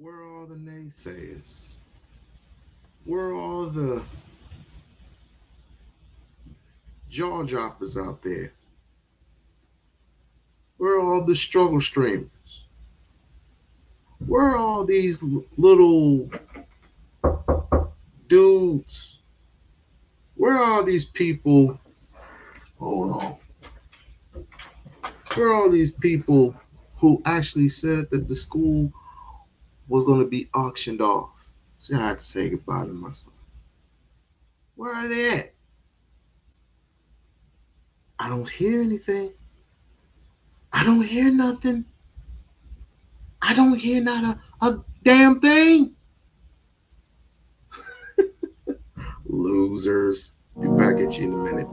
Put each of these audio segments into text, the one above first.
Where are all the naysayers? Where are all the jaw droppers out there? Where are all the struggle streamers? Where are all these little dudes? Where are all these people? Hold on. Where are all these people who actually said that the school was going to be auctioned off? So I had to say goodbye to myself. Where are they at? I don't hear anything. I don't hear nothing. I don't hear not a damn thing. Losers. Be back at you in a minute.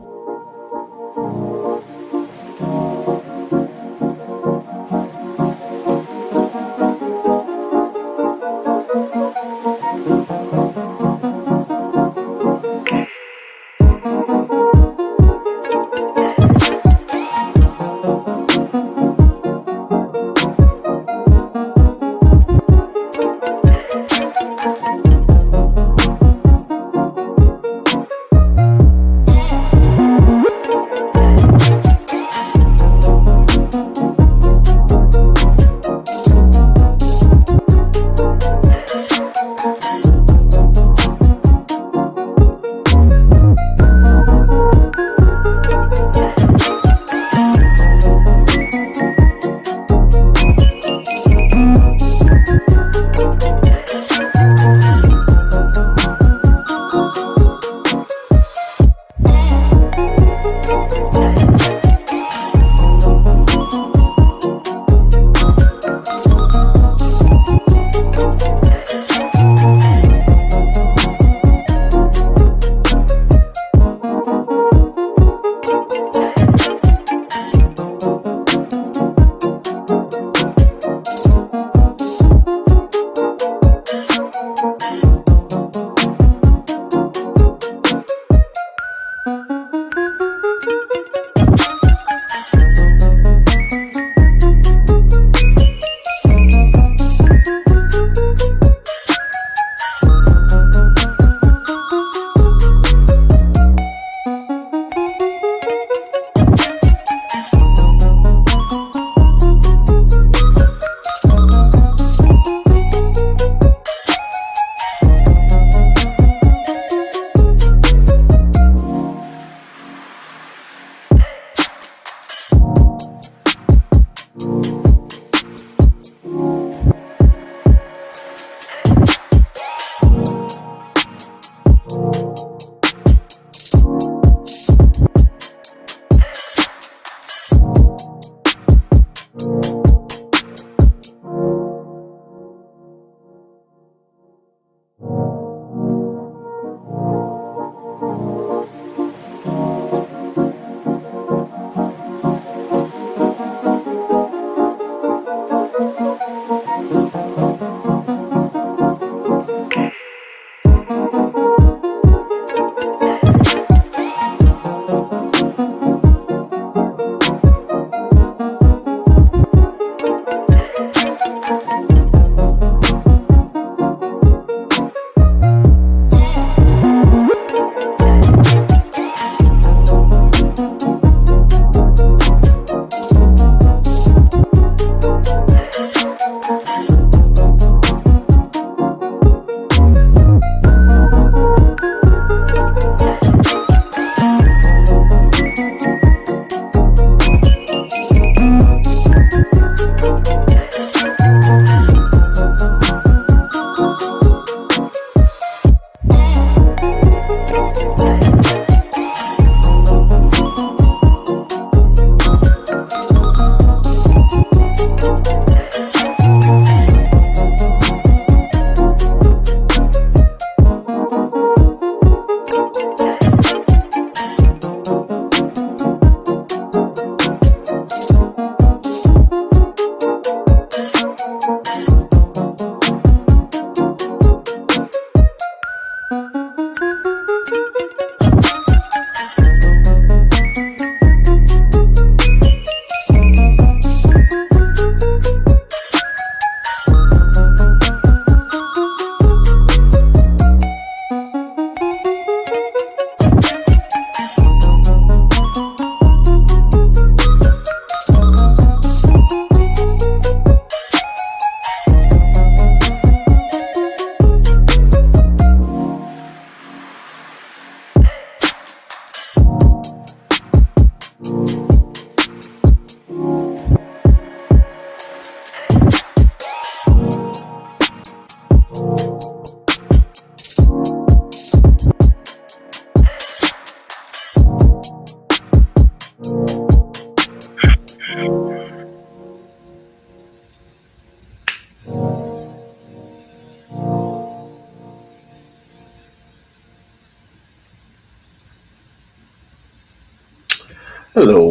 Hello,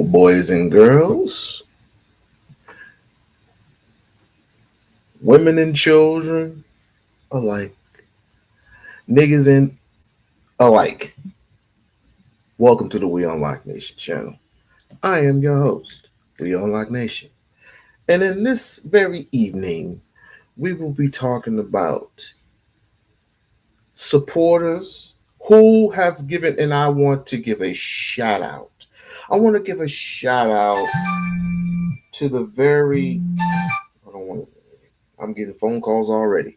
boys and girls, women and children alike, niggas and alike. Welcome to the We-On-Loc Nation channel. I am your host, We-On-Loc Nation. And in this very evening, we will be talking about supporters who have given, and I want to give a shout out. I want to give a shout out to the very, I don't want to, I'm getting phone calls already.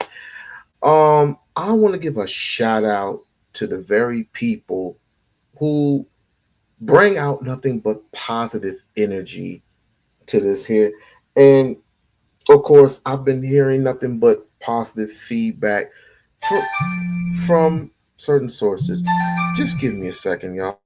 I want to give a shout out to the very people who bring out nothing but positive energy to this here. And of course, I've been hearing nothing but positive feedback from, from certain sources. Just give me a second, y'all.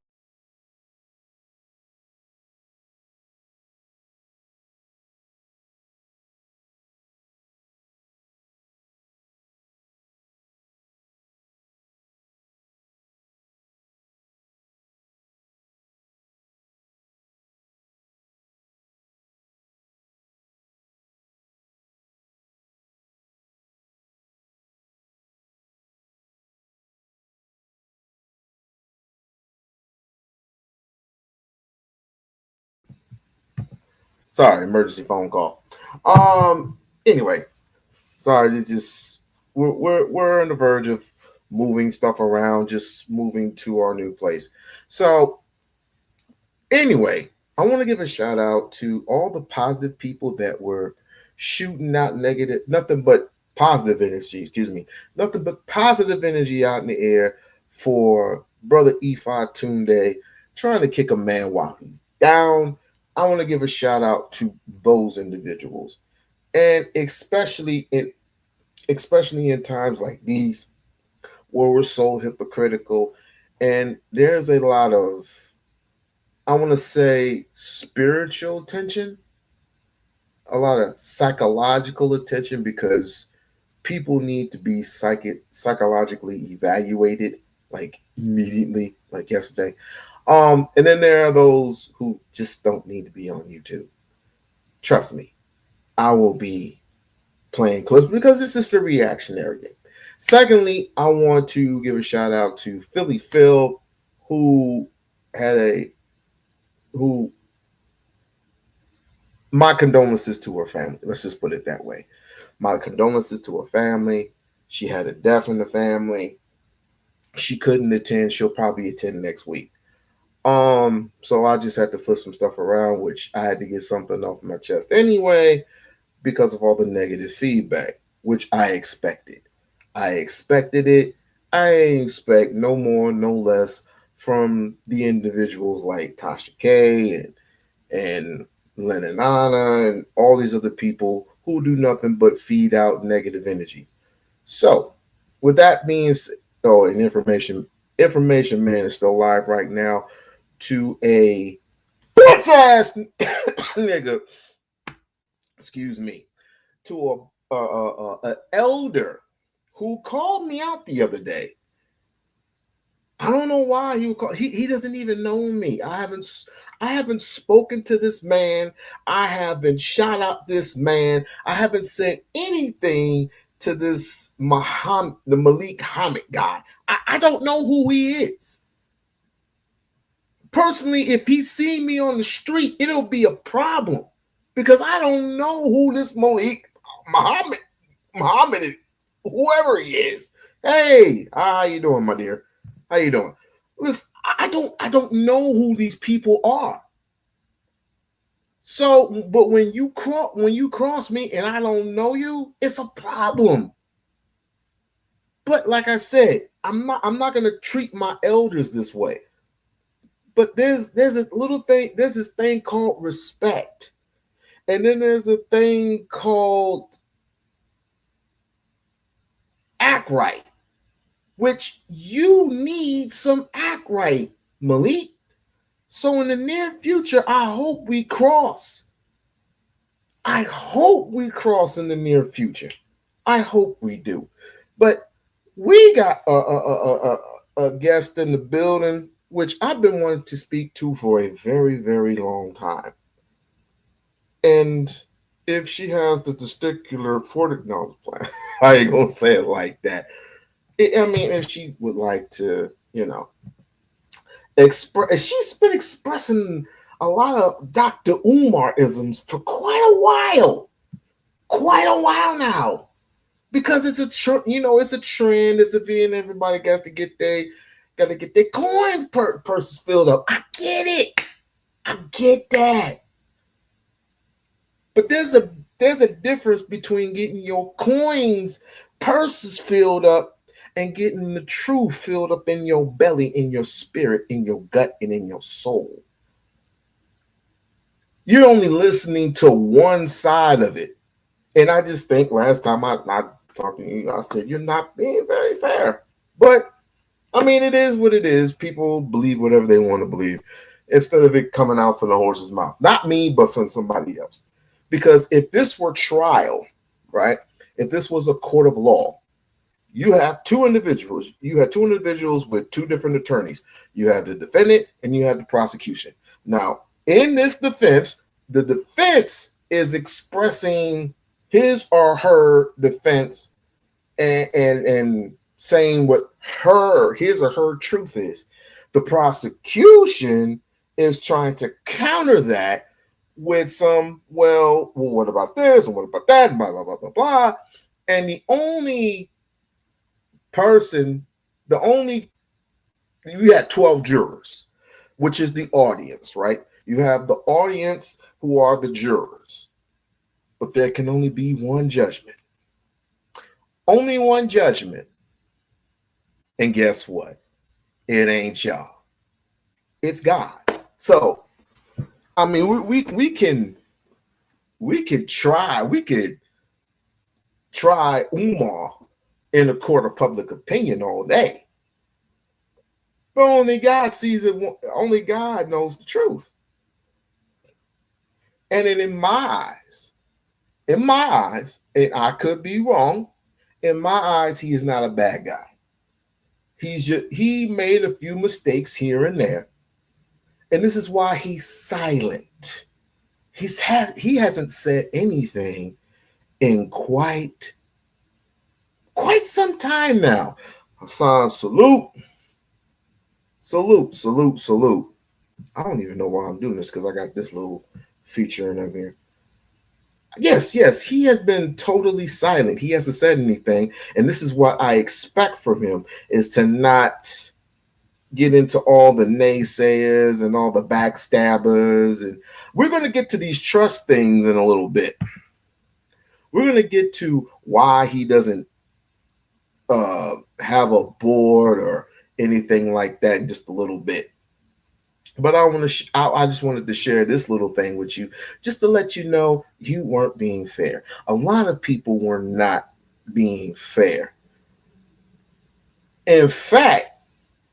Sorry, emergency phone call. Anyway, sorry, it's just we're on the verge of moving stuff around, just moving to our new place. So anyway, I want to give a shout out to all the positive people that were shooting out negative, nothing but positive energy, excuse me, nothing but positive energy out in the air for brother Ifatunde trying to kick a man while he's down. I want to give a shout out to those individuals. And especially in times like these where we're so hypocritical and there's a lot of, I want to say, spiritual tension, a lot of psychological attention because people need to be psychologically evaluated like immediately, like yesterday. And then there are those who just don't need to be on YouTube. Trust me, I will be playing clips because this is the reactionary game. Secondly, I want to give a shout out to Philly Phil, who had a who my condolences to her family. Let's just put it that way. My condolences to her family. She had a death in the family. She couldn't attend. She'll probably attend next week. So I just had to flip some stuff around, which I had to get something off my chest anyway, because of all the negative feedback, which I expected. I expected it. I expect no more, no less from the individuals like Tasha K and Lennon Anna and all these other people who do nothing but feed out negative energy. So, with that being said, oh, and information man is still live right now to a bitch ass nigga. Excuse me, to a elder who called me out the other day. I don't know why he would call. He doesn't even know me. I haven't spoken to this man. I haven't shot out this man. I haven't said anything to this Muhammad, the Malik Hamid guy. I don't know who he is. Personally, if he see me on the street, it'll be a problem because I don't know who this Malik Muhammad is, whoever he is. Hey, how you doing, my dear? How you doing? Listen, I don't know who these people are. So, but when you cross me and I don't know you, it's a problem. But like I said, I'm not gonna treat my elders this way. But there's a little thing, there's this thing called respect. And then there's a thing called act right, which you need some act right, Malik. So in the near future, I hope we cross. I hope we cross in the near future. I hope we do. But we got a guest in the building, which I've been wanting to speak to for a very, very long time. And if she has the testicular fortitude, no, I ain't gonna say it like that. I mean, if she would like to, express, she's been expressing a lot of Dr. Umar isms for quite a while now, because it's it's a trend. It's a V, and everybody got to get their coins purses filled up. I get it, I get that, but there's a difference between getting your coins purses filled up and getting the truth filled up in your belly, in your spirit, in your gut, and in your soul. You're only listening to one side of it. And I just think last time I talked to you, I said, you're not being very fair. But I mean, it is what it is. People believe whatever they want to believe instead of it coming out from the horse's mouth. Not me, but from somebody else. Because if this were trial, right? If this was a court of law, you have two individuals. You have two individuals with two different attorneys. You have the defendant and you have the prosecution. Now, in this defense, the defense is expressing his or her defense and saying what his or her truth is. The prosecution is trying to counter that with some, well, what about this and what about that, blah blah blah blah blah. And the only you had 12 jurors, which is the audience, right? You have the audience who are the jurors, but there can only be one judgment. Only one judgment. And guess what? It ain't y'all. It's God. So, I mean, we could try Umar in a court of public opinion all day. But only God sees it. Only God knows the truth. And then in my eyes, and I could be wrong, in my eyes, he is not a bad guy. He made a few mistakes here and there, and this is why he's silent. He hasn't said anything in quite some time now. Hassan, salute. I don't even know why I'm doing this because I got this little feature in over here. Yes, he has been totally silent. He hasn't said anything, and this is what I expect from him: is to not get into all the naysayers and all the backstabbers. And we're going to get to these trust things in a little bit. We're going to get to why he doesn't have a board or anything like that in just a little bit. But I just wanted to share this little thing with you, just to let you know you weren't being fair. A lot of people were not being fair. In fact,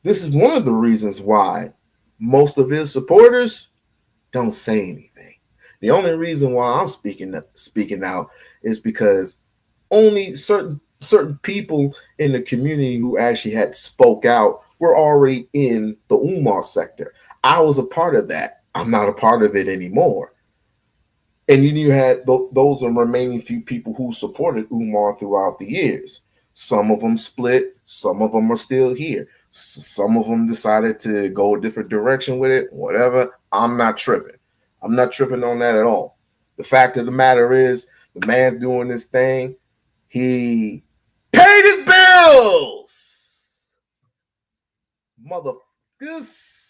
this is one of the reasons why most of his supporters don't say anything. The only reason why I'm speaking out is because only certain people in the community who actually had spoke out were already in the Umar sector. I was a part of that. I'm not a part of it anymore. And then you had those remaining few people who supported Umar throughout the years. Some of them split. Some of them are still here. Some of them decided to go a different direction with it. Whatever. I'm not tripping. I'm not tripping on that at all. The fact of the matter is, the man's doing this thing. He paid his bills. This.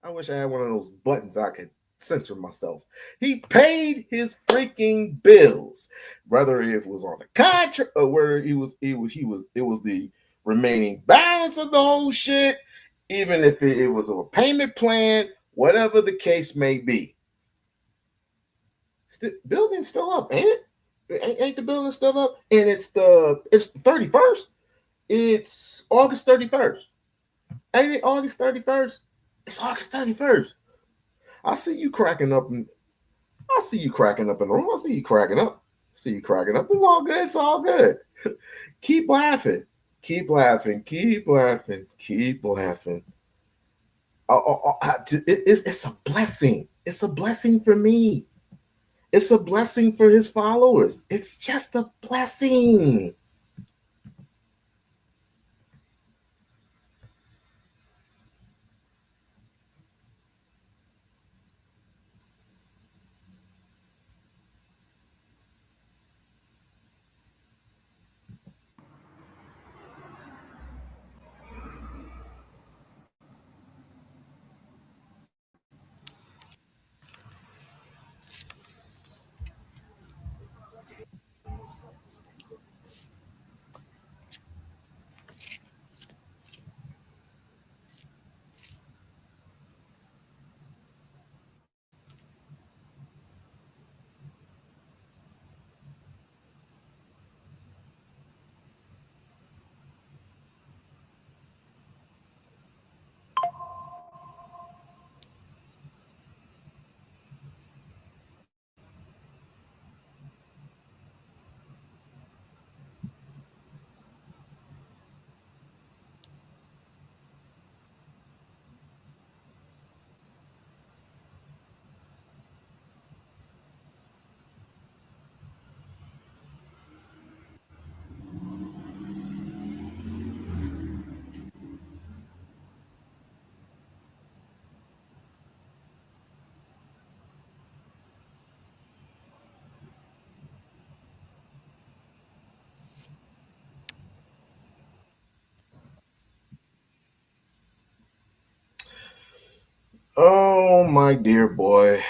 I wish I had one of those buttons I could censor myself. He paid his freaking bills, whether it was on the contract or whether it was the remaining balance of the whole shit, even if it was a payment plan, whatever the case may be. Building's still up, ain't it? Ain't the building still up? And it's the 31st. It's August 31st. Ain't it August 31st? It's August 31st. I see you cracking up. I see you cracking up in the room. I see you cracking up. I see you cracking up. It's all good. It's all good. Keep laughing. Keep laughing. Keep laughing. Keep laughing. It's a blessing. It's a blessing for me. It's a blessing for his followers. It's just a blessing. Oh, my dear boy.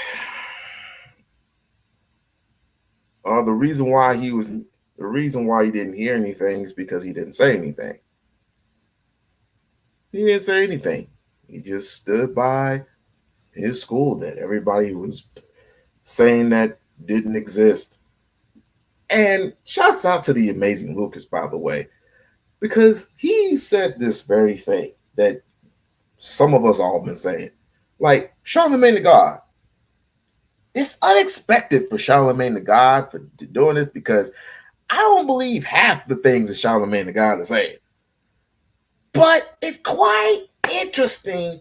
The reason why he didn't hear anything is because he didn't say anything. He didn't say anything. He just stood by his school that everybody was saying that didn't exist. And shouts out to the amazing Lucas, by the way, because he said this very thing that some of us all been saying. Like Charlemagne the God. It's unexpected for Charlemagne the God for doing this because I don't believe half the things that Charlemagne the God is saying. But it's quite interesting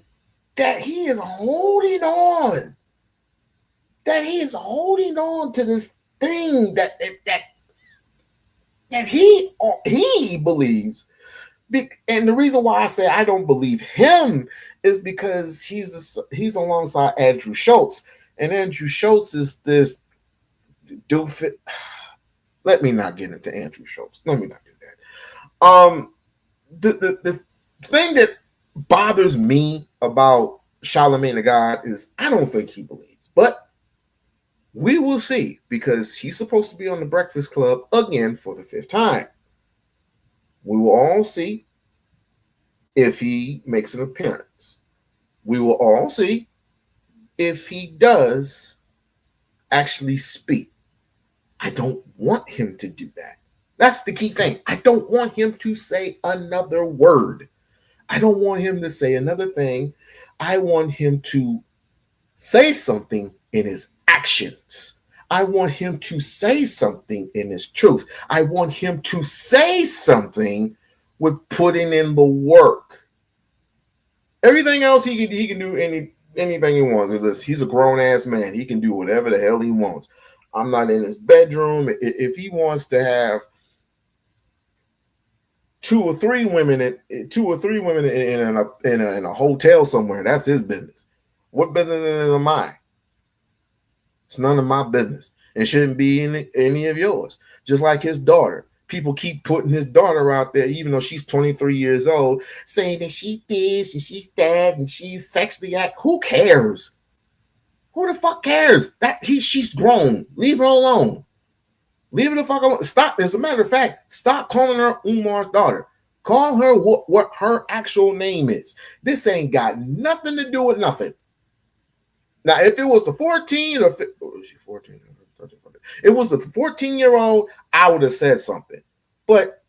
that he is holding on. That he is holding on to this thing that he believes. And the reason why I say I don't believe him is because he's alongside Andrew Schultz, and Andrew Schultz is this doofus. Let me not get into Andrew Schultz. Let me not do that. The thing that bothers me about Charlemagne the God is I don't think he believes, but we will see because he's supposed to be on the Breakfast Club again for the 5th time. We will all see if he makes an appearance. We will all see if he does actually speak. I don't want him to do that. That's the key thing. I don't want him to say another word. I don't want him to say another thing. I want him to say something in his actions. I want him to say something in his truth. I want him to say something with putting in the work. Everything else he can do anything he wants. He's a grown ass man. He can do whatever the hell he wants. I'm not in his bedroom. If he wants to have two or three women in a hotel somewhere, that's his business. What business is it of mine? It's none of my business. It shouldn't be any of yours. Just like his daughter. People keep putting his daughter out there, even though she's 23 years old, saying that she's this and she's that and she's sexually act. Who cares? Who the fuck cares? She's grown. Leave her alone. Leave her the fuck alone. Stop. As a matter of fact, stop calling her Umar's daughter. Call her what her actual name is. This ain't got nothing to do with nothing. Now, if it was the 14 or was she 14? It was the 14-year-old, I would have said something. But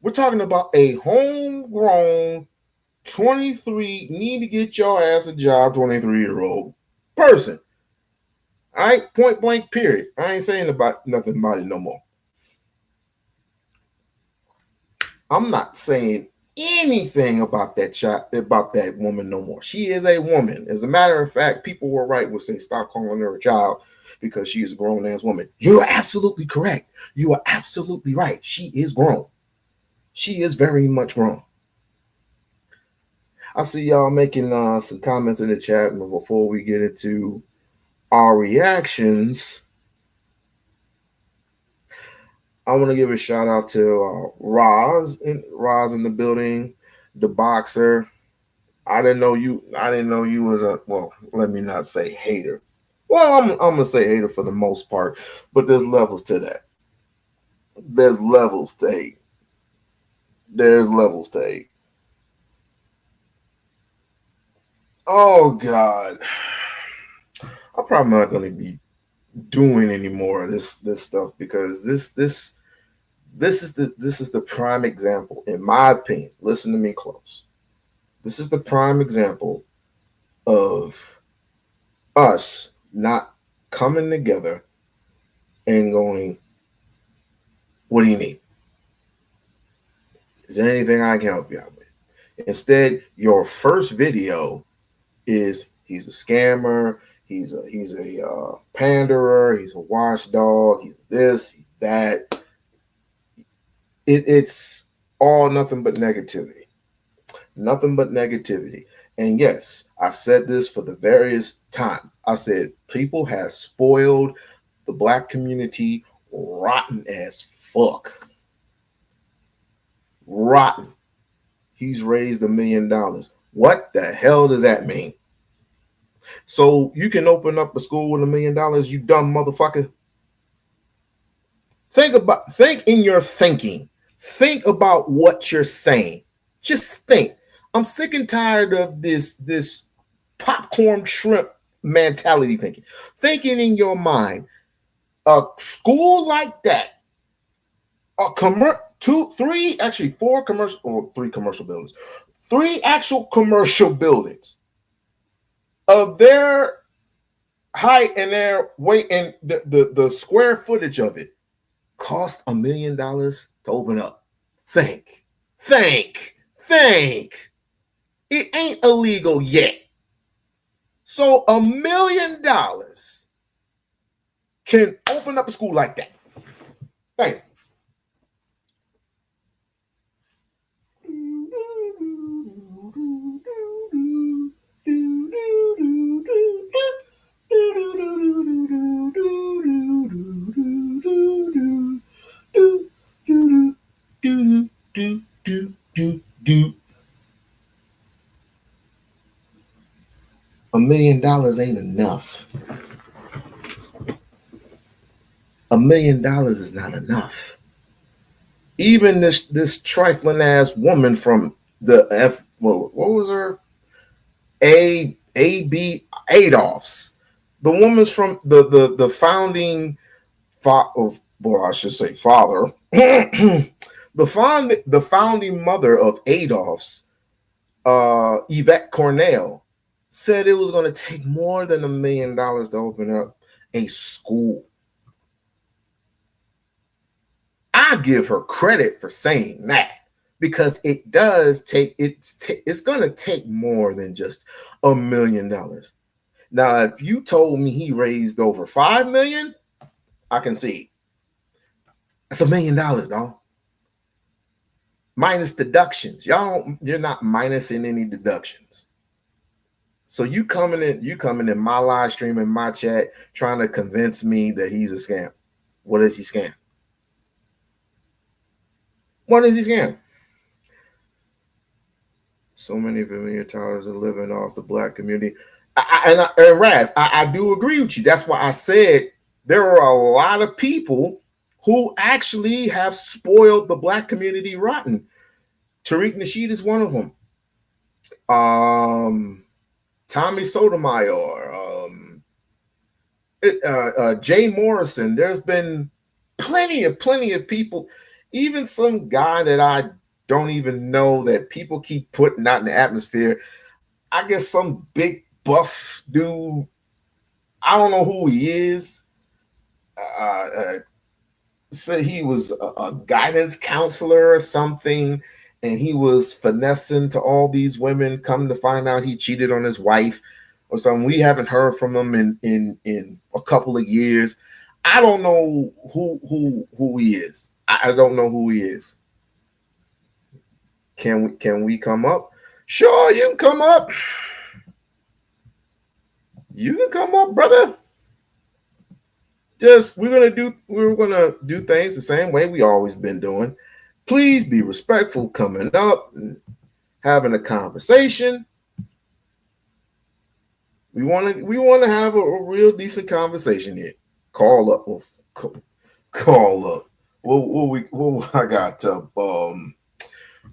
we're talking about a homegrown 23, need to get your ass a job 23-year-old. person. All right, point blank, period. I ain't saying about nothing about it no more. I'm not saying anything about that child, about that woman no more. She is a woman. As a matter of fact, people were right when say stop calling her a child because she is a grown ass woman. You are absolutely correct. You are absolutely right. She is grown. She is very much grown. I see y'all making some comments in the chat, but before we get into our reactions, I want to give a shout out to Roz in the building, the boxer. I didn't know you. I didn't know you was a, well. Let me not say hater. Well, I'm gonna say hater for the most part, but there's levels to that. There's levels to hate. There's levels to hate. Oh God, I'm probably not gonna be doing any more of this stuff because this is the prime example, in my opinion. Listen to me close. This is the prime example of us not coming together and going, what do you need? Is there anything I can help you out with? Instead, your first video is he's a scammer, he's a panderer, he's a watchdog, he's this, he's that. It's all nothing but negativity. Nothing but negativity. And yes, I said this for the various time. I said people have spoiled the black community rotten as fuck. Rotten. He's raised $1 million. What the hell does that mean? So you can open up a school with $1 million, you dumb motherfucker? Think in your thinking. Think about what you're saying. Just think. I'm sick and tired of this popcorn shrimp mentality thinking. Thinking in your mind, a school like that, four commercial or three commercial buildings, three actual commercial buildings of their height and their weight and the square footage of it cost $1 million to open up. Think. It ain't illegal yet. So $1 million can open up a school like that. Think. $1 million ain't enough. $1 million is not enough. Even this trifling ass woman from the what was her? A.B. Adolphs. The woman's from the founding of, well, I should say father. the founding mother of Adolphs, Yvette Cornell, said it was going to take more than $1 million to open up a school. I give her credit for saying that, because it does take it's going to take more than just $1 million. Now, if you told me he raised over $5 million, I can see it's $1 million, dog. Minus deductions. You're not minusing any deductions. So you coming in my live stream, in my chat, trying to convince me that he's a scam. What is he scam? What is he scam? So many familiar towers are living off the black community. And Raz, I do agree with you. That's why I said there are a lot of people who actually have spoiled the black community rotten. Tariq Nasheed is one of them. Tommy Sotomayor, Jay Morrison. There's been plenty of people, even some guy that I don't even know that people keep putting out in the atmosphere. I guess some big buff dude I don't know who he is. Said he was a guidance counselor or something, and he was finessing to all these women. Come to find out, he cheated on his wife or something. We haven't heard from him in a couple of years. I don't know who he is. I don't know who he is. Can we come up? Sure, you can come up. You can come up, brother. Just we're gonna do things the same way we always been doing. Please be respectful coming up and having a conversation. We want to have a real decent conversation here. Call up, call up. What I got?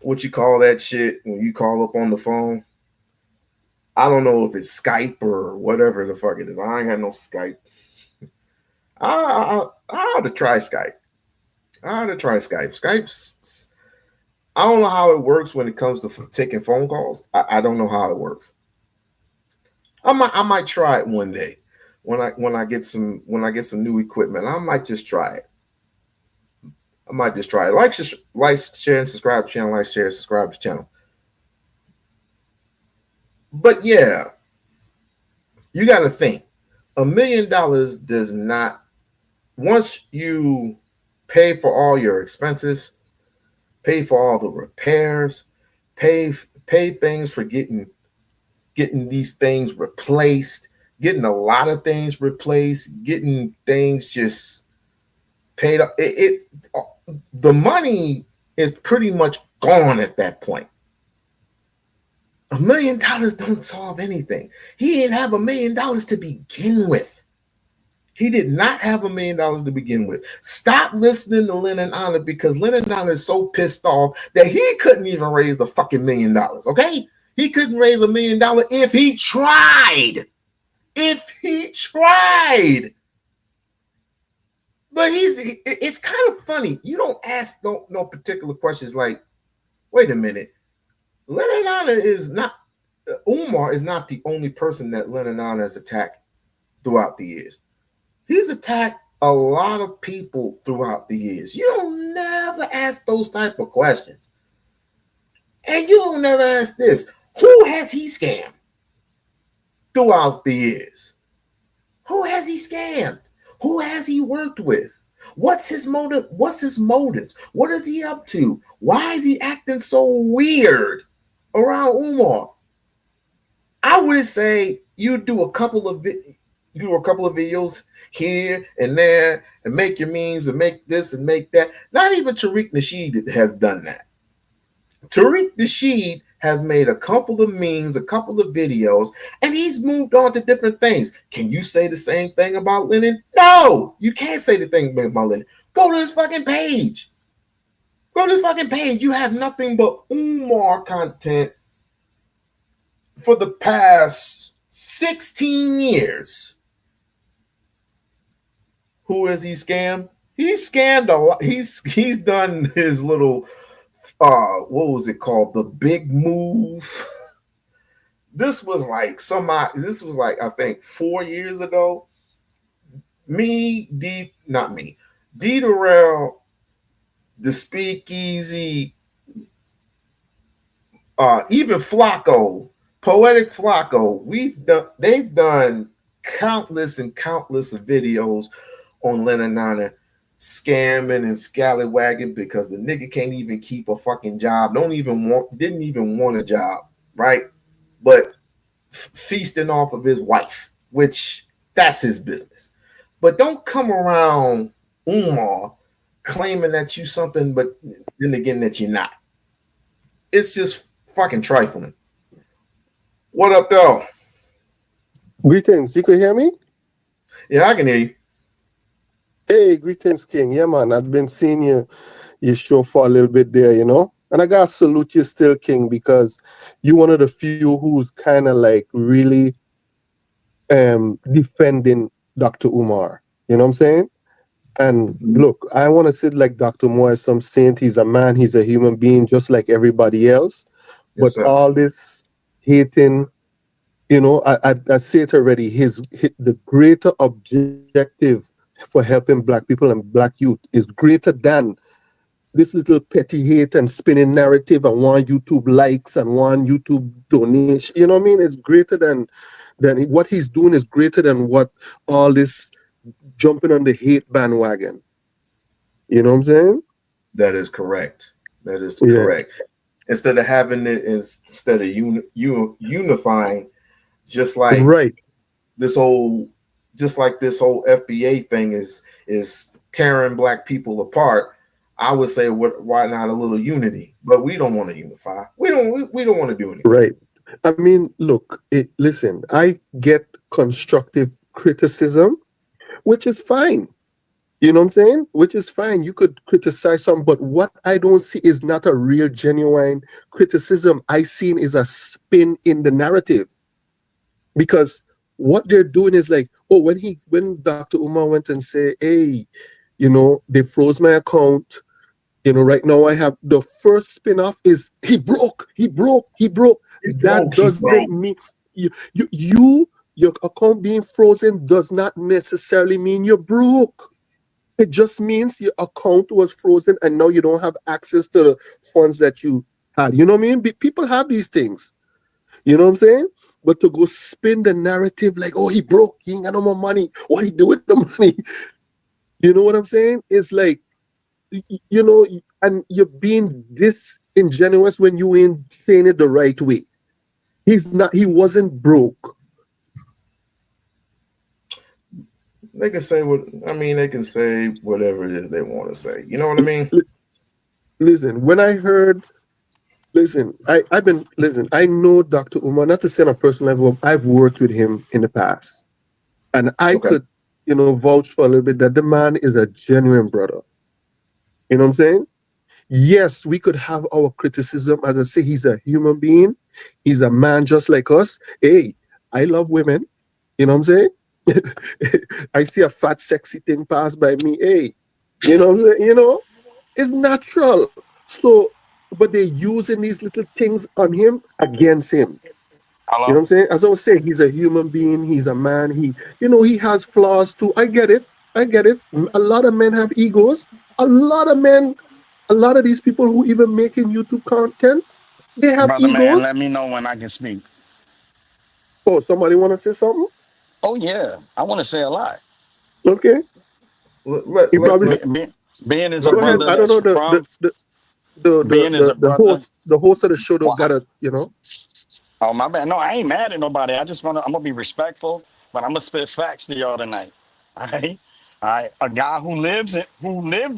What you call that shit when you call up on the phone? I don't know if it's Skype or whatever the fuck it is. I ain't got no Skype. I ought to try Skype. Skype's. I don't know how it works when it comes to taking phone calls. I don't know how it works. I might try it one day when I get some new equipment. I might just try it. Like, share, and subscribe to the channel. Like, share, subscribe to the channel. But yeah, you got to think. $1 million does not. Once you pay for all your expenses, pay for all the repairs, pay things for getting these things replaced, getting a lot of things replaced, getting things just paid up. The money is pretty much gone at that point. $1 million don't solve anything. He didn't have $1 million to begin with. He did not have $1 million to begin with. Stop listening to Lennon Honor, because Lennon Honor is so pissed off that he couldn't even raise the fucking $1 million. Okay, he couldn't raise $1 million if he tried. But it's kind of funny. You don't ask no particular questions like, wait a minute, Lennon Honor is not. Umar is not the only person that Lennon Honor has attacked throughout the years. He's attacked a lot of people throughout the years. You don't never ask those type of questions. And you don't never ask this. Who has he scammed throughout the years? Who has he scammed? Who has he worked with? What's his motive? What's his motives? What is he up to? Why is he acting so weird around Umar? I would say you do a couple of videos here and there and make your memes and make this and make that. Not even Tariq Nasheed has done that. Tariq Nasheed has made a couple of memes, a couple of videos, and he's moved on to different things. Can you say the same thing about Lennon? No, you can't say the thing about Lennon. Go to his fucking page. You have nothing but Umar content for the past 16 years. Who has he scammed? He's scammed a lot. He's done his little what was it called? The big move. This was like I think 4 years ago. D Durrell, the Speakeasy, even Flacco, Poetic Flacco, they've done countless of videos on Lennon Nana scamming and scallywagging because the nigga can't even keep a fucking job, didn't even want a job, right? But feasting off of his wife, which that's his business. But don't come around Umar claiming that you something, but then again that you're not. It's just fucking trifling. What up, though? Greetings. You can hear me? Yeah, I can hear you. Hey, greetings, King. Yeah, man. I've been seeing your show for a little bit there, you know? And I gotta salute you still, King, because you're one of the few who's kind of like really defending Dr. Umar. You know what I'm saying? And look, I want to say like Dr. Umar is some saint. He's a man. He's a human being just like everybody else. Yes, but all this hating I say it already. The greater objective for helping black people and black youth is greater than this little petty hate and spinning narrative and one YouTube likes and one YouTube donation. You know what I mean? It's greater than what he's doing is greater than what all this jumping on the hate bandwagon. You know what I'm saying? That is correct. That is Yeah. correct. Instead of having it, instead of unifying, just like Right. this whole, just like this whole FBA thing is tearing black people apart. I would say, why not a little unity? But we don't want to unify. We don't want to do anything. Right. I mean, look, listen, I get constructive criticism, which is fine. You know what I'm saying? Which is fine. You could criticize some, but what I don't see is not a real, genuine criticism. I seen is a spin in the narrative because what they're doing is like, oh, when Dr. Umar went and say, hey, they froze my account. Right now I have the first spin-off is he broke. He's That broke. He's doesn't broke. mean your account being frozen does not necessarily mean you're broke. It just means your account was frozen and now you don't have access to the funds that you had. You know what I mean? People have these things. You know what I'm saying? But to go spin the narrative like, oh, he broke, he ain't got no more money. What he do with the money? You know what I'm saying? It's like, and you're being this ingenuous when you ain't saying it the right way. He wasn't broke. They can say what I mean. They can say whatever it is they want to say. You know what I mean? Listen, when I heard, listen, I know Dr. Umar, not to say on a personal level, I've worked with him in the past. And I Okay. could, vouch for a little bit that the man is a genuine brother. You know what I'm saying? Yes, we could have our criticism. As I say, he's a human being. He's a man just like us. Hey, I love women. You know what I'm saying? I see a fat, sexy thing pass by me. Hey, you know what I'm saying? It's natural. So, but they're using these little things on him against him. You know what Hello? I'm saying? As I was saying, he's a human being. He's a man. He has flaws too. I get it. I get it. A lot of men have egos. A lot of men, a lot of these people who even making YouTube content, they have Brother man, egos. let me know when I can speak. Oh, somebody want to say something? Oh yeah, I want to say a lot. Okay. Let let He let, probably let, Being as a let go ahead. brother I me don't that's know from, being as a the brother. host of the show Well, don't gotta. oh my bad. No, I ain't mad at nobody. I just I'm gonna be respectful, but I'm gonna spit facts to y'all tonight. All right, all right. A guy who lived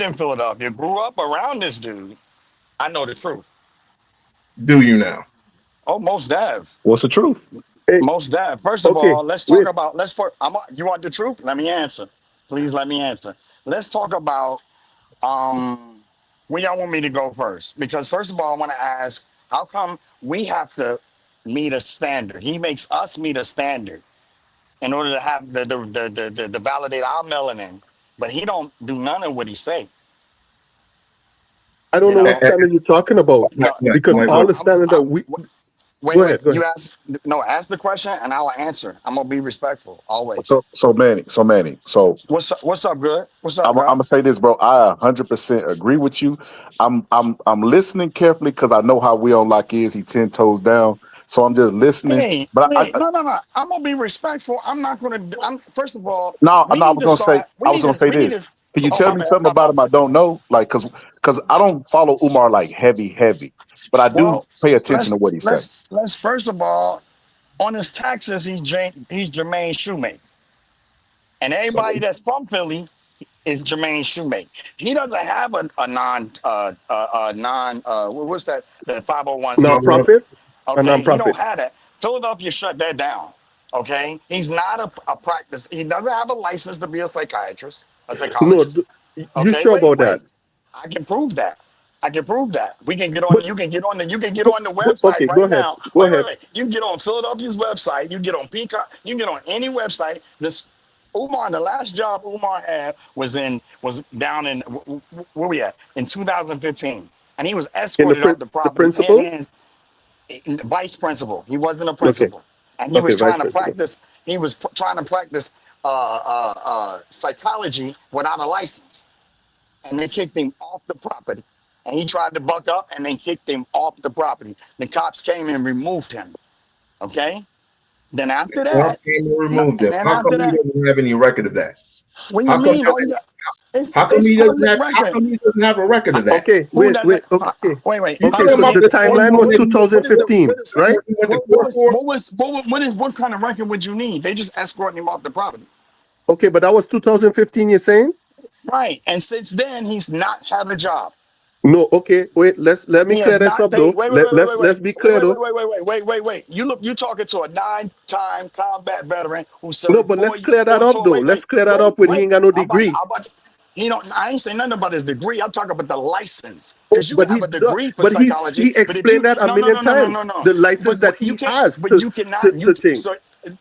in Philadelphia, grew up around this dude. I know the truth. do you now? Oh, most dev. What's the truth? Hey, Most deaf. First of okay, all, let's talk wait. about let's for you want the truth? Let me answer. Please let me answer. Let's talk about where y'all want me to go first. Because first of all, I want to ask, how come we have to meet a standard? He makes us meet a standard in order to have the validate our melanin. But he don't do none of what he say, I don't you know what Eh, know? eh, standard you're talking about No, because like all what? the standard that we. wait, Go wait. ahead. Go You ahead. ask no, ask the question and I will answer. I'm gonna be respectful always. So Manny. So What's up, good? What's up, I'm God? gonna say this, bro. I 100% agree with you. I'm listening carefully because I know how We-On-Loc is. He 10 toes down. So I'm just listening. Hey, But hey, no, no, no. I'm gonna be respectful. I'm not gonna. I'm first of all, no, we no. I need was to gonna say start. We I was need gonna to. say We need this. to. Can you Oh tell my me bad. something about him I don't know? Like, cause I don't follow Umar like heavy, but I do Well, pay attention to let's what he say. let's first of all on his taxes, he's Jermaine Shoemake, and everybody So that's from Philly is Jermaine Shoemake. He doesn't have a non what's that, the 501c3. Non-profit. A Okay, he don't non-profit. have that. Philadelphia shut that down. Okay, he's not a practice. He doesn't have a license to be a psychiatrist, a No, psychologist. you Okay, sure wait, about that? wait. I can prove that. I can prove that. We can get on. But, You can get on the. You can get on the website okay, go right ahead. now. Go Wait, wait, ahead. wait. You can get on Philadelphia's website. You can get on Peacock. You can get on any website. This Umar. The last job Umar had was down in where we at in 2015, and he was In escorted out the the property. principal. And vice principal. He wasn't a Okay. principal. and he Okay, was vice trying to principal. practice. He was trying to practice psychology without a license, and they kicked him off the property. And he tried to buck up, and they kicked him off the property. The cops came and removed him. Okay. Then after Trump that, came and no, removed and them. then How after come he that, doesn't have any record of that? what do you How come mean? All doesn't you got, how come it's he doesn't public have how record. come he doesn't have a record of that? Okay, Who wait, doesn't? wait. Okay, Wait. You okay. talking So about the the What, same timeline one was that what, what is the 2015, what is right? he went to court for? what kind of record would you need? They just escorting him off the property, Okay, but that was 2015. You're saying? right? And since then, he's not had a job. No. Okay, wait. Let me He clear has this not up paid. though. Wait, wait, wait, wait, wait, Let's wait, be wait, clear wait, though. wait, wait, wait, wait, wait, wait. You talking to a 9-time combat veteran who No, served but let's clear that up though. Wait, Let's wait, clear that wait, up with he wait. ain't got no I'm about, degree. I'm about. I ain't saying nothing about his degree. I'm talking about the license Oh, because you can have a degree for but psychology, he but if you explained that a no no million no no no no times. no, The license that but he you can't, has but you cannot. to thing. So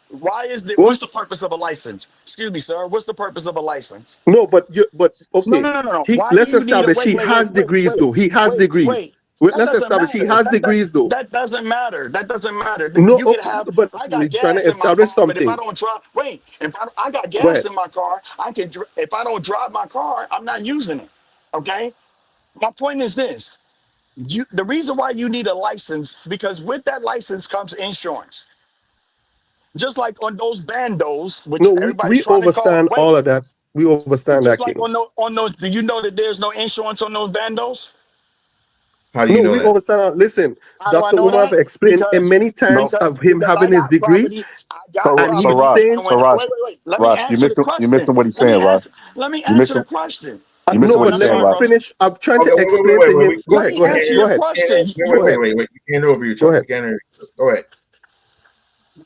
why is the What? what's the purpose of a license? Excuse me, sir. What's the purpose of a license? No, but No, okay. no, no, no, no. He Why do let's you need a establish wait, he wait, wait, has wait, degrees wait, though. He has wait, degrees. wait? Wait, That let's doesn't establish he matter. has degrees though. That doesn't matter. That doesn't matter. No, You can okay, have. but I we're got trying to gas in my establish car, but if I something. don't drive, wait. If I got Go gas ahead. in my car, I can. If I don't drive my car, I'm not using it. Okay. My point is this: the reason why you need a license because with that license comes insurance. Just like on those bandos, which No, everybody's we trying to call. overstand Wait, all of that. We overstand that, just like King. on those. Do you know that there's no insurance on those bandos? How do you No, know we that? overstand. Listen, How do I Dr. know Umar have that? explained in Because many times So of him I having his got degree, property. I got and so he's property. Raj, saying, And so when Raj, let me Raj, answer the you question. missing what he's Let me saying, Raj. answer. Let me You answer missing the question. you no, missing what When but he's I let saying, me start, Raj. finish. I'm trying Okay, to explain to him. Go let ahead, me go ahead, answer go your ahead, question. go ahead, wait. You can't over you, go Chuck. You ahead. can't over you. Go ahead.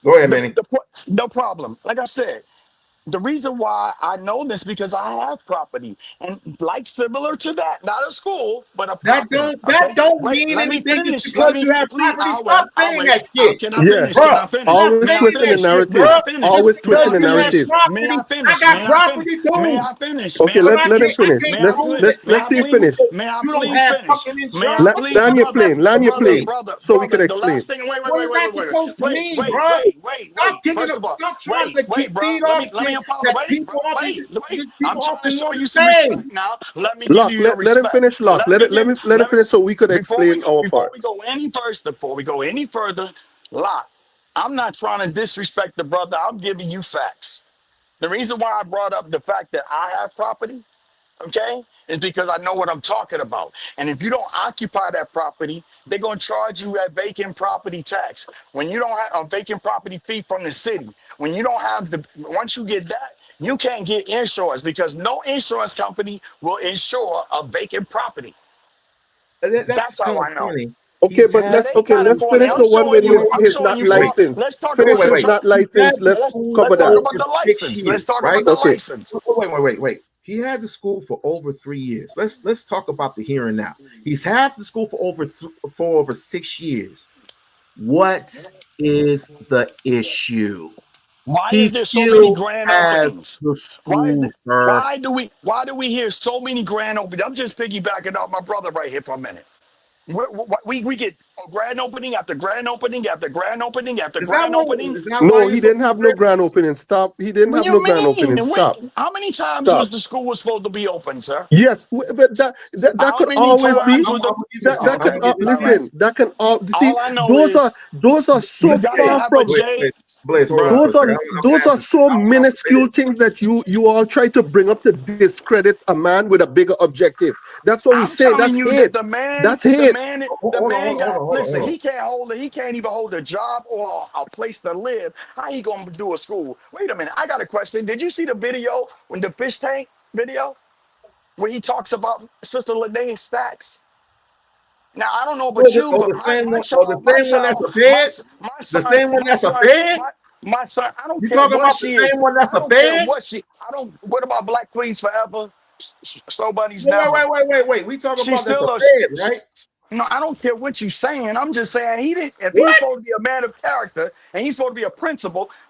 Go ahead, Manny. No problem. Like I said, the reason why I know this because I have property and like similar to that, not a school, but a property. That Okay. don't Wait, mean let me anything just finish. Let because me you have please. property. Stop I'll saying wait. that shit. Can I Yeah, finish? Bro, Can I finish? stop always May I saying twisting the that finish? shit, May bro. narrative. I finish? Just Always May because twisting I the you have finish? narrative. May property, I I finish? got May I finish? property May too. I finish? May Okay, I let him finish? I finish. can't May I Let's prove finish? that let's May let's I see him please? finish. May I you don't please have finish? fucking May I insurance. please, Land your brother? plane, land your plane, so we could The explain. last thing. Wait, wait, What wait, is wait, that wait, wait, supposed to wait, mean, wait, bro? wait, wait, Stop wait. kicking First up. of all, Stop trying to wait, bro. feed off Let me shit apologize. that Wait, bro. people are Wait, wait. people I'm trying to often show want to you some say. respect now. Let me give Lock, you your let him respect. finish. Lock, Let me give. let him Let me finish so we could explain our before part. we go any first before we go any further. Lot. I'm not trying to disrespect the brother. I'm giving you facts. The reason why I brought up the fact that I have property, okay, is because I know what I'm talking about. And if you don't occupy that property, they're gonna charge you a vacant property tax. When you don't have a vacant property fee from the city, when you don't have once you get that, you can't get insurance because no insurance company will insure a vacant property. That's That's how kind of I know. funny. Okay, He's but That had let's ain't okay, kind of let's funny. finish I'm the one showing with you. his I'm his showing not you wait, fraud. license. Let's talk Finish about wait, the. his wait. not He's license. had the Let's school cover Let's for talk that. about over the license. 6 years, Let's talk about right? the Okay. license. Wait. He had the school for over 3 years. Let's talk about the here and now. He's had the school for over 6 years. What is the issue? Why He is there so many still grand has openings? the Why is school, it, sir. why do we hear so many grand openings? I'm just piggybacking off my brother right here for a minute. We get a grand opening after grand opening after grand opening after grand opening. Is that why No, you're he so didn't have no grand opening. Stop. He didn't What have do no you grand opening. mean? Stop. How many times Stop. was the school was supposed to be open, sir? Yes, but that How could many always be. times was I'm the gonna give this That to you. that I'm can okay? gonna give this All to you. right. listen. That can all see. All I know is Those are so you got to Blaze, far have a from. J, Blaze, hold on for bruh. a second. I'm gonna Those ask are this. so I'm gonna say minuscule things that you all try to bring up to discredit a man with a bigger objective. That's what we I'm say. That's telling you hate. that the man, That's hate. the man got. Listen, Hold on. he can't hold it. He can't even hold a job or a place to live. How he gonna do a school? Wait a minute. I got a question. Did you see the video when the fish tank video where he talks about Sister Lene Stacks? Now I don't know about you, but The same one, or the same one that's a fed, the same one that's a fed. my son. I don't You care talking what about the she is. same one I that's a don't care fed? what she. I don't. What about Black Queens Forever? Slow Bunnies Never. Wait. We talking She's about that's a still a. fed, right? No, I don't care what you're saying. I'm just saying he didn't. If he's What? supposed to be a man of character and he's supposed to be a principal,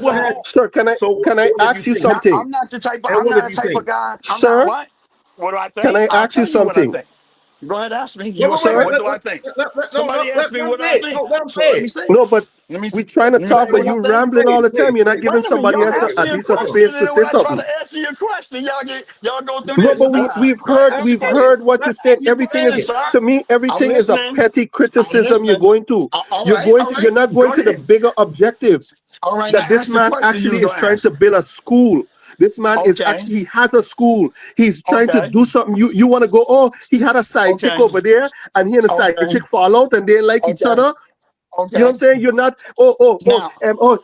what had So, Sir, can I so can I what did you ask you think? now something? I'm not the type of And I'm what not did a you type of think? guy. I'm not Sir, what? What do I can think? I I'll ask you tell you what I something? think. Go ahead, ask me. You were Wait, wait, saying, wait. Sir? what do I think? No, no, Somebody asked let me them what I say it. think. No, let them So say let it. me say. No, but Let me we trying to let me talk, tell you but what I you think. rambling Say all it, the say time. it. You're not Wait giving a minute, somebody y'all else asked at me a least a Okay. question, space and to then when say I try to something. answer your question, y'all go through No, this. but Nah, we've go ahead, heard ask your we've question. heard what Go you ahead, said. ask your Everything question, is sir. to me. I'm Everything is a listening. petty I'm criticism. You're listening. going to. All You're right, going all to. You're right. not Go going to the ahead. bigger objective All right, now that this ask the man question you actually was is gonna trying ask. to build a school. This man is Okay, actually he has a school. He's trying to okay, do something. You want to go? Oh, he had a side chick okay, over there, and he and a side okay, chick fall out, and they like each okay, other. You know what okay. I'm saying? You're not. Now,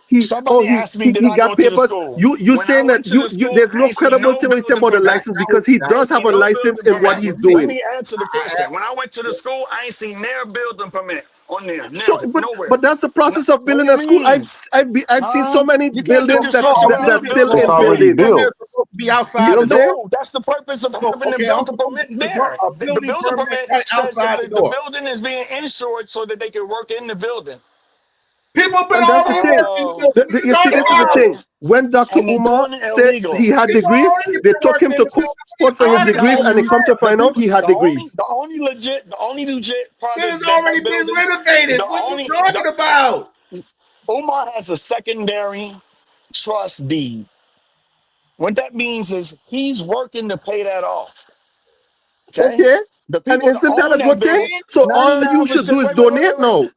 He somebody asked me, did he I go got to the papers. school? You When I saying that went to the you school, there's I no ain't see no credibility when you say building about the permit. license because he I ain't does see have a no license building in what permit. he's Let doing. me answer the I question. When asked. I went to the school, I ain't seen their building permit. on there. So, Never, but nowhere. that's the No, process of what do building you a school. mean? I've seen so many You can't buildings focus that So just a around the that's still building. It's in already building building. permit built. is supposed to be You know outside what I'm the saying? door. No, that's the purpose of So having the okay, building permit there. a The building building permit permit right says that outside the the door. building is being insured so that they can work in the building. People been And that's the already thing. working. Oh, What are you You see, talking this is the about? thing. When Dr. and they're Umar doing it said he illegal. had People degrees, already they been took him working. to The building court for his I'm degrees, telling and they you, come to the find out he had degrees. the only legit it has project that already that been building, renovated. the What are you only the talking about? Omar has a secondary trust deed. What that means is he's working to pay that off. Okay, Okay? the And people that isn't that a own that good thing? building, So all you should 99%. do is Wait, wait, wait, donate wait, wait. now.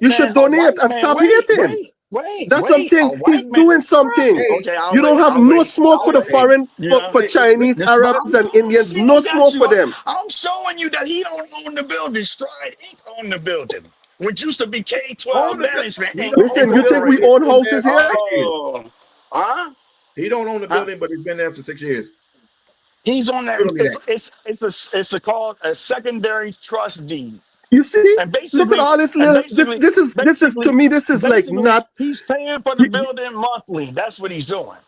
You should A donate white and man. stop Wait, hating. wait, wait, That's wait. A something. He's white man. doing something. Hey, Okay, I'll You don't wait. have I'll no wait. smoke I'll for the wait. foreign, Yeah. for Chinese, This, Arabs, and Indians. see, No I got smoke you. for them. I'm showing you that he don't own the building. Stride Inc. own the building, which used to be own K12 the building. Management He Inc. don't own Listen, the you think building, we but Incorporated. he's own been there houses for here? 6 years. Oh, huh? He don't own the Huh? building, but he's been there for 6 years. He's on that. Riddle me that. It's a called a secondary trust deed. You see? And Look at basically, all this and little. basically, This is to basically, me. This is like basically, not. he's paying for the building monthly. That's what he's doing.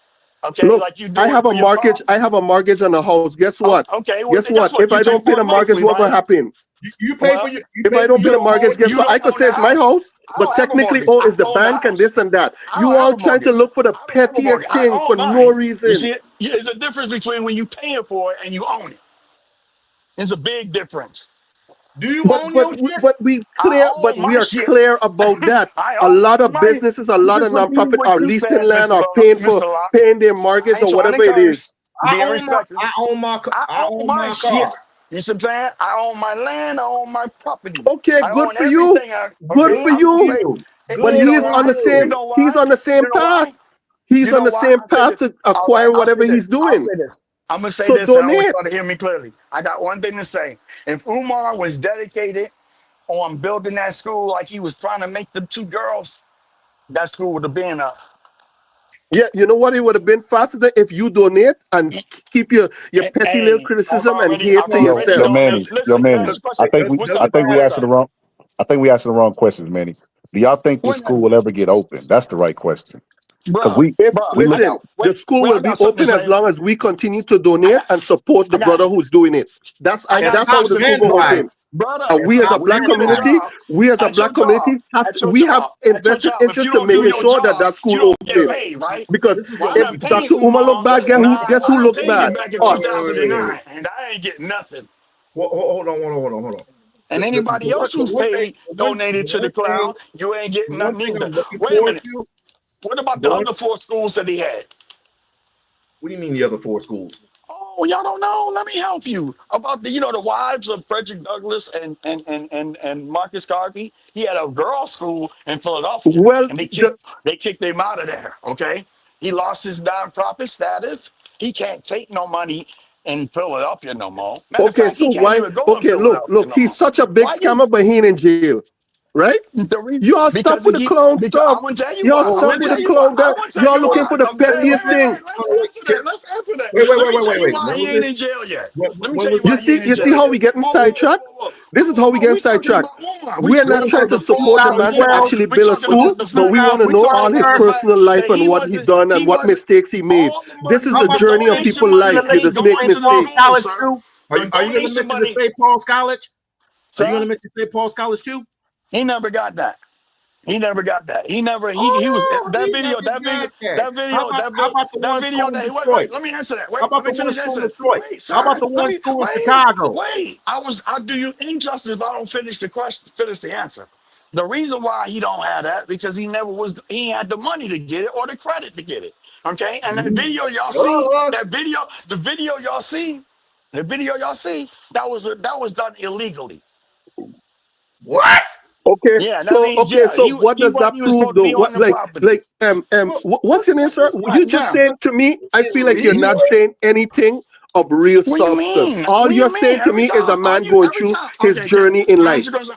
Okay, Look, like you I do it have for a your car. mortgage. I have a mortgage on the house. Guess Oh, what? okay. Well, Guess then guess what? what? If You I pay don't pay for the it mortgage, monthly, what gonna right? happen? You pay for Well, you If pay I for don't pay your the you don't mortgage. mortgage, own. guess You what? I don't could own say the it's my house. house, I but don't have a technically, mortgage. oh, I it's the own the bank and house. this and that. I You don't have all a trying to mortgage. look for the I don't have a mortgage. pettiest I thing for own no mine. You reason. see, there's a difference between when you paying for it and you own it. There's a big difference. Do you But own but your shit? I but own we my are shit. clear about that. I A own lot my of money. businesses, a I'm lot just of repeating nonprofit what are you leasing said, land Mr. or Law, Mr. Locke. paying their I mortgage ain't or trying to whatever it curse. is. I'm being respectful. I I own own my my shit. car. You see what I'm saying? I own my land. I own my property. Okay, I good own for you. everything. Good Good Okay, for I'm for gonna you. say, you. But you Good know he's for on why? the You same you. know he's why? on the same You know path. why? He's You on know the why? same I say path this. to All right, acquire I'll whatever say this. he's I'll doing. say this. I'm gonna say So this, and I want donate. y'all to hear me clearly. I got one thing to say. If Umar was dedicated on building that school like he was trying to make the two girls, that school would have been up. Yeah, you know what? It would have been faster than if you donate and keep your petty little Hey, criticism and I've hate to already Yo, yourself. donated. Manny, yo, Listen, can I Manny. ask Does, a question? does What's I up, it think bro? we matter? What's asking up? the wrong. I think we asking the wrong questions, Manny. Do y'all think the Wait a school minute, will ever get open? That's the right question. Because bro, bro. we look. Listen, the school Wait, will I be got something to open as say. long as we continue to I donate got, and support I the got, brother who's doing it. That's I got a And stop how the question, school will bandwagon. open. brother. And And we as a stop When black you do your community, bandwagon. job we as a at your black community job, at your we have job, at your invested job, if you interest to don't do making your sure that job, that you school don't get open. paid, right? Because This is Well, what I if we done do. paid Dr. Umar look Umar. bad, Nah, guess I who done looks paid him bad? back in Us. Wait. 2009, and I ain't getting nothing. Hold on. And anybody else The who's one thing, paid, donated to the clown, you ain't the getting one nothing thing either. I'm looking Wait a forward minute. to, What about the the one, other four schools that he had? what do you mean the other four schools? Oh, y'all don't know? Let me help you. About the wives of Frederick Douglass and Marcus Garvey. He had a girls' school in Philadelphia, Well, and they kicked him out of there. Okay, he lost his nonprofit status. He can't take no money in Philadelphia no more. Matter of okay, fact, so he can't why? even go in Okay, Philadelphia look, no he's more. such a big Why you? scammer, but he ain't in jail, right? Y'all stop Because with the clown because stuff. I'm gonna tell you Y'all why. Well, I'm stop what, gonna with tell the you why. clown. I'm That gonna tell y'all you looking why. for the Okay, pettiest thing. let's answer that. Let's answer that. Let me tell you why he ain't this? in jail yet. Let me When tell was you You why this? he see, ain't in you see jail how yet. we getting Whoa, whoa, whoa, sidetracked? whoa, whoa, This whoa, is whoa, how we whoa. getting We talking sidetracked. about Omar. We're We not talking trying about to the support the fact. man to Yeah, 2012. actually we build a talking school, about the but we fact. want to We know talking all about his the fact personal life that and he what he wasn't. done and He what wasn't. mistakes he made. All the This money, is How the the about the journey of one donation people school in money the life. They ain't mention just make going St. to the Paul's mistakes. school, College sir. too? The Are you going to donation mention the money, St. Paul's College? Are you going sir. to mention St. Paul's College too? He never got that. He never got that. He never he was Oh, that he video, never that video, got that. that video, How about the that one video school in that Detroit? let me answer that. How Wait, about let the me one finish school in answering. Detroit? Wait, How about sir. the Let one me school in Chicago? wait. I'll do you injustice if I don't finish the question, finish the answer. The reason why he don't have that because he had the money to get it or the credit to get it. Okay? And that video y'all see, Uh, the video y'all see, that was done illegally. what? Okay, Yeah, that means yeah, so what he does wasn't that even prove supposed to though? be on What the property. what's your name, sir? You just Now, saying to me, I feel like you're not Illegally? saying anything of real what do you substance. mean? All What do you're you mean? saying to me is a man going Every through time. his Okay, journey in can I ask life. you a question?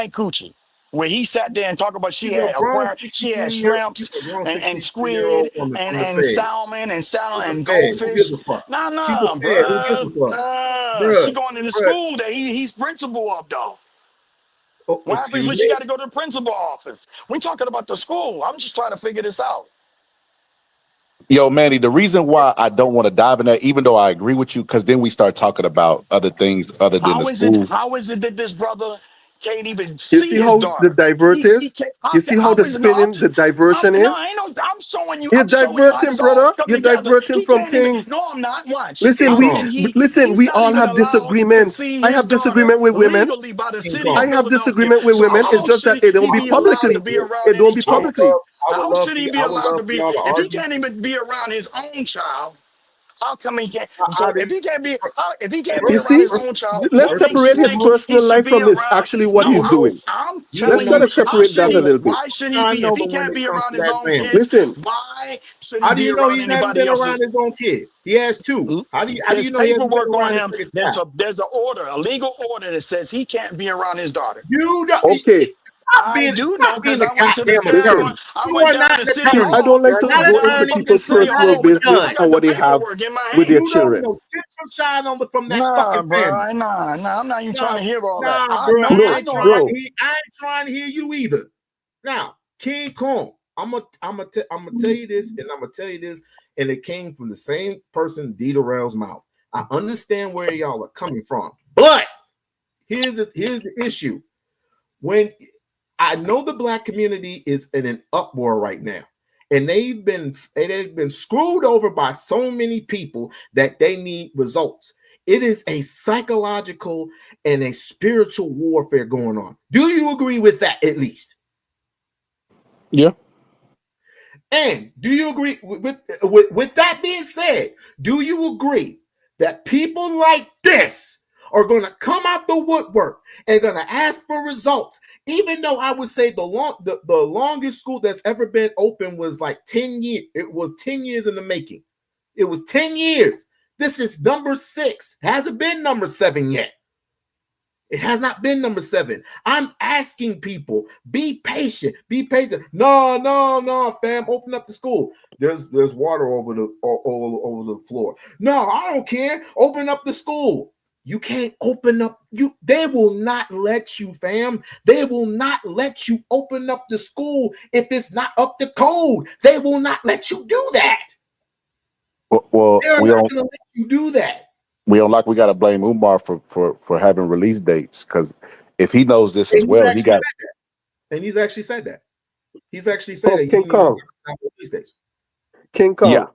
That ain't coochie. where he sat there and talked about She's a grown she had 63-year. She's shrimps a grown and 63-year-old squid woman from the and Fed. salmon She's a and Fed. Who gives goldfish. a fuck? She's a Nah, Fed. Who gives a bruh. fuck? Nah. Bruh, She going to the bruh. school that he's principal of though. Oh, What happens excuse when she me. got to go to the principal office? We talking about the school. I'm just trying to figure this out. Yo, Manny, the reason why I don't want to dive in that, even though I agree with you, because then we start talking about other things other than the school. How is it that this brother can't even You see see his how the daughter? divert He is? can't. You see how How the is it? No, spinning, the diversion no, is? ain't no. You're I'm showing you how diverting, this all brother. come You're together. diverting He from can't even. things. No, I'm not. Watch. Listen, How King Kong. can he? we He's not all even have allowed to disagreements. see I his have daughter disagreement with women. legally by the King city I of Kong. have Philadelphia. disagreement with So women. It's how just that should it don't he be be allowed to publicly. be around It his don't be I would publicly. kids? love. I would How love should for he you. be I would allowed love to for be y'all to if he argue. can't even be around his own child? How come he can't? How So do you, if he can't be You first, around see, his own child, let's what first makes and separate you his think foremost, he personal should life be from this around? actually what No, he's you know, doing. I'm you know Let's telling kind you, women of come how separate should that a he? little bit. Why should he I be? If know he the can't when it be comes around to his that own family. kids, Listen, why should he How do be you know around he hasn't anybody been else's? around his own kid? He has two. How do you There's know he hasn't been paperwork on around his him. second There's child? a order, a legal order that says he can't be around his daughter. You don't. okay. I do know Stop being because a I went to the goddamn Listen, attorney. stand. I You went are down not to an city see, I attorney. don't hall. like You're to I not went an go to the into attorney. fucking people's You're city not personal a hall business I judge. got and the what they have paperwork in my with their hand. You don't children. know shit from shine from that Nah, fucking family. bro. I'm not even trying Nah, to hear all that. nah, bro. No, bro. I ain't trying to hear you either. Now, King Kong, I'm gonna tell you this, and I'm gonna tell you this, and it came from the same person, D. Durrell's mouth. I understand where y'all are coming from, but here's the issue. When I know the black community is in an uproar right now, and they've been screwed over by so many people that they need results. It is a psychological and a spiritual warfare going on. Do you agree with that at least? Yeah. And do you agree with that being said? Do you agree that people like this are going to come out the woodwork and going to ask for results? Even though I would say the longest school that's ever been open was like 10 years. It was 10 years in the making. It was 10 years. This is number 6. Hasn't been number 7 yet. It has not been number 7. I'm asking people, be patient, be patient. No, fam, open up the school. There's water over the floor. No, I don't care. Open up the school. You can't open up. They will not let you, fam. They will not let you open up the school if it's not up to code. They will not let you do that. Well, They're not going to let you do that. we don't like we got to blame Umar for having release dates because if he knows this And as well, he got. he's actually said that. He's actually said Oh, that King he needs Kong. these days. King Yeah. Kong.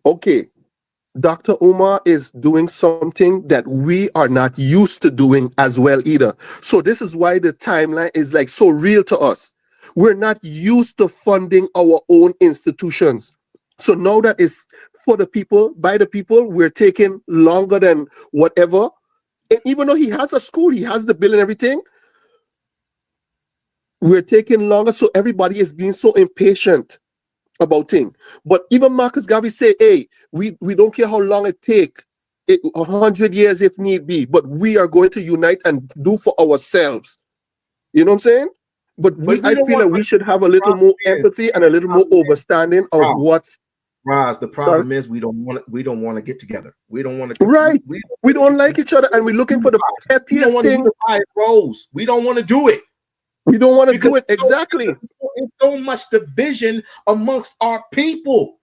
Okay. Dr. Umar is doing something that we are not used to doing as well either. So this is why the timeline is like so real to us. We're not used to funding our own institutions. So now that it's for the people, by the people, we're taking longer than whatever. And even though he has a school, he has the bill and everything, we're taking longer. So everybody is being so impatient about things. But even Marcus Garvey say, hey, we don't care how long it take, 100 years if need be, but we are going to unite and do for ourselves. You know what I'm saying? But But we I don't feel want. like we should have a little more empathy and a little more understanding of what's Roz, the sorry. problem is we don't want to get together. We don't want to. Right. We don't like each other and we're looking for the We don't pettiest want to thing. unify roles. We don't want to do it. We don't want to Because do it exactly. it's so much division amongst our people.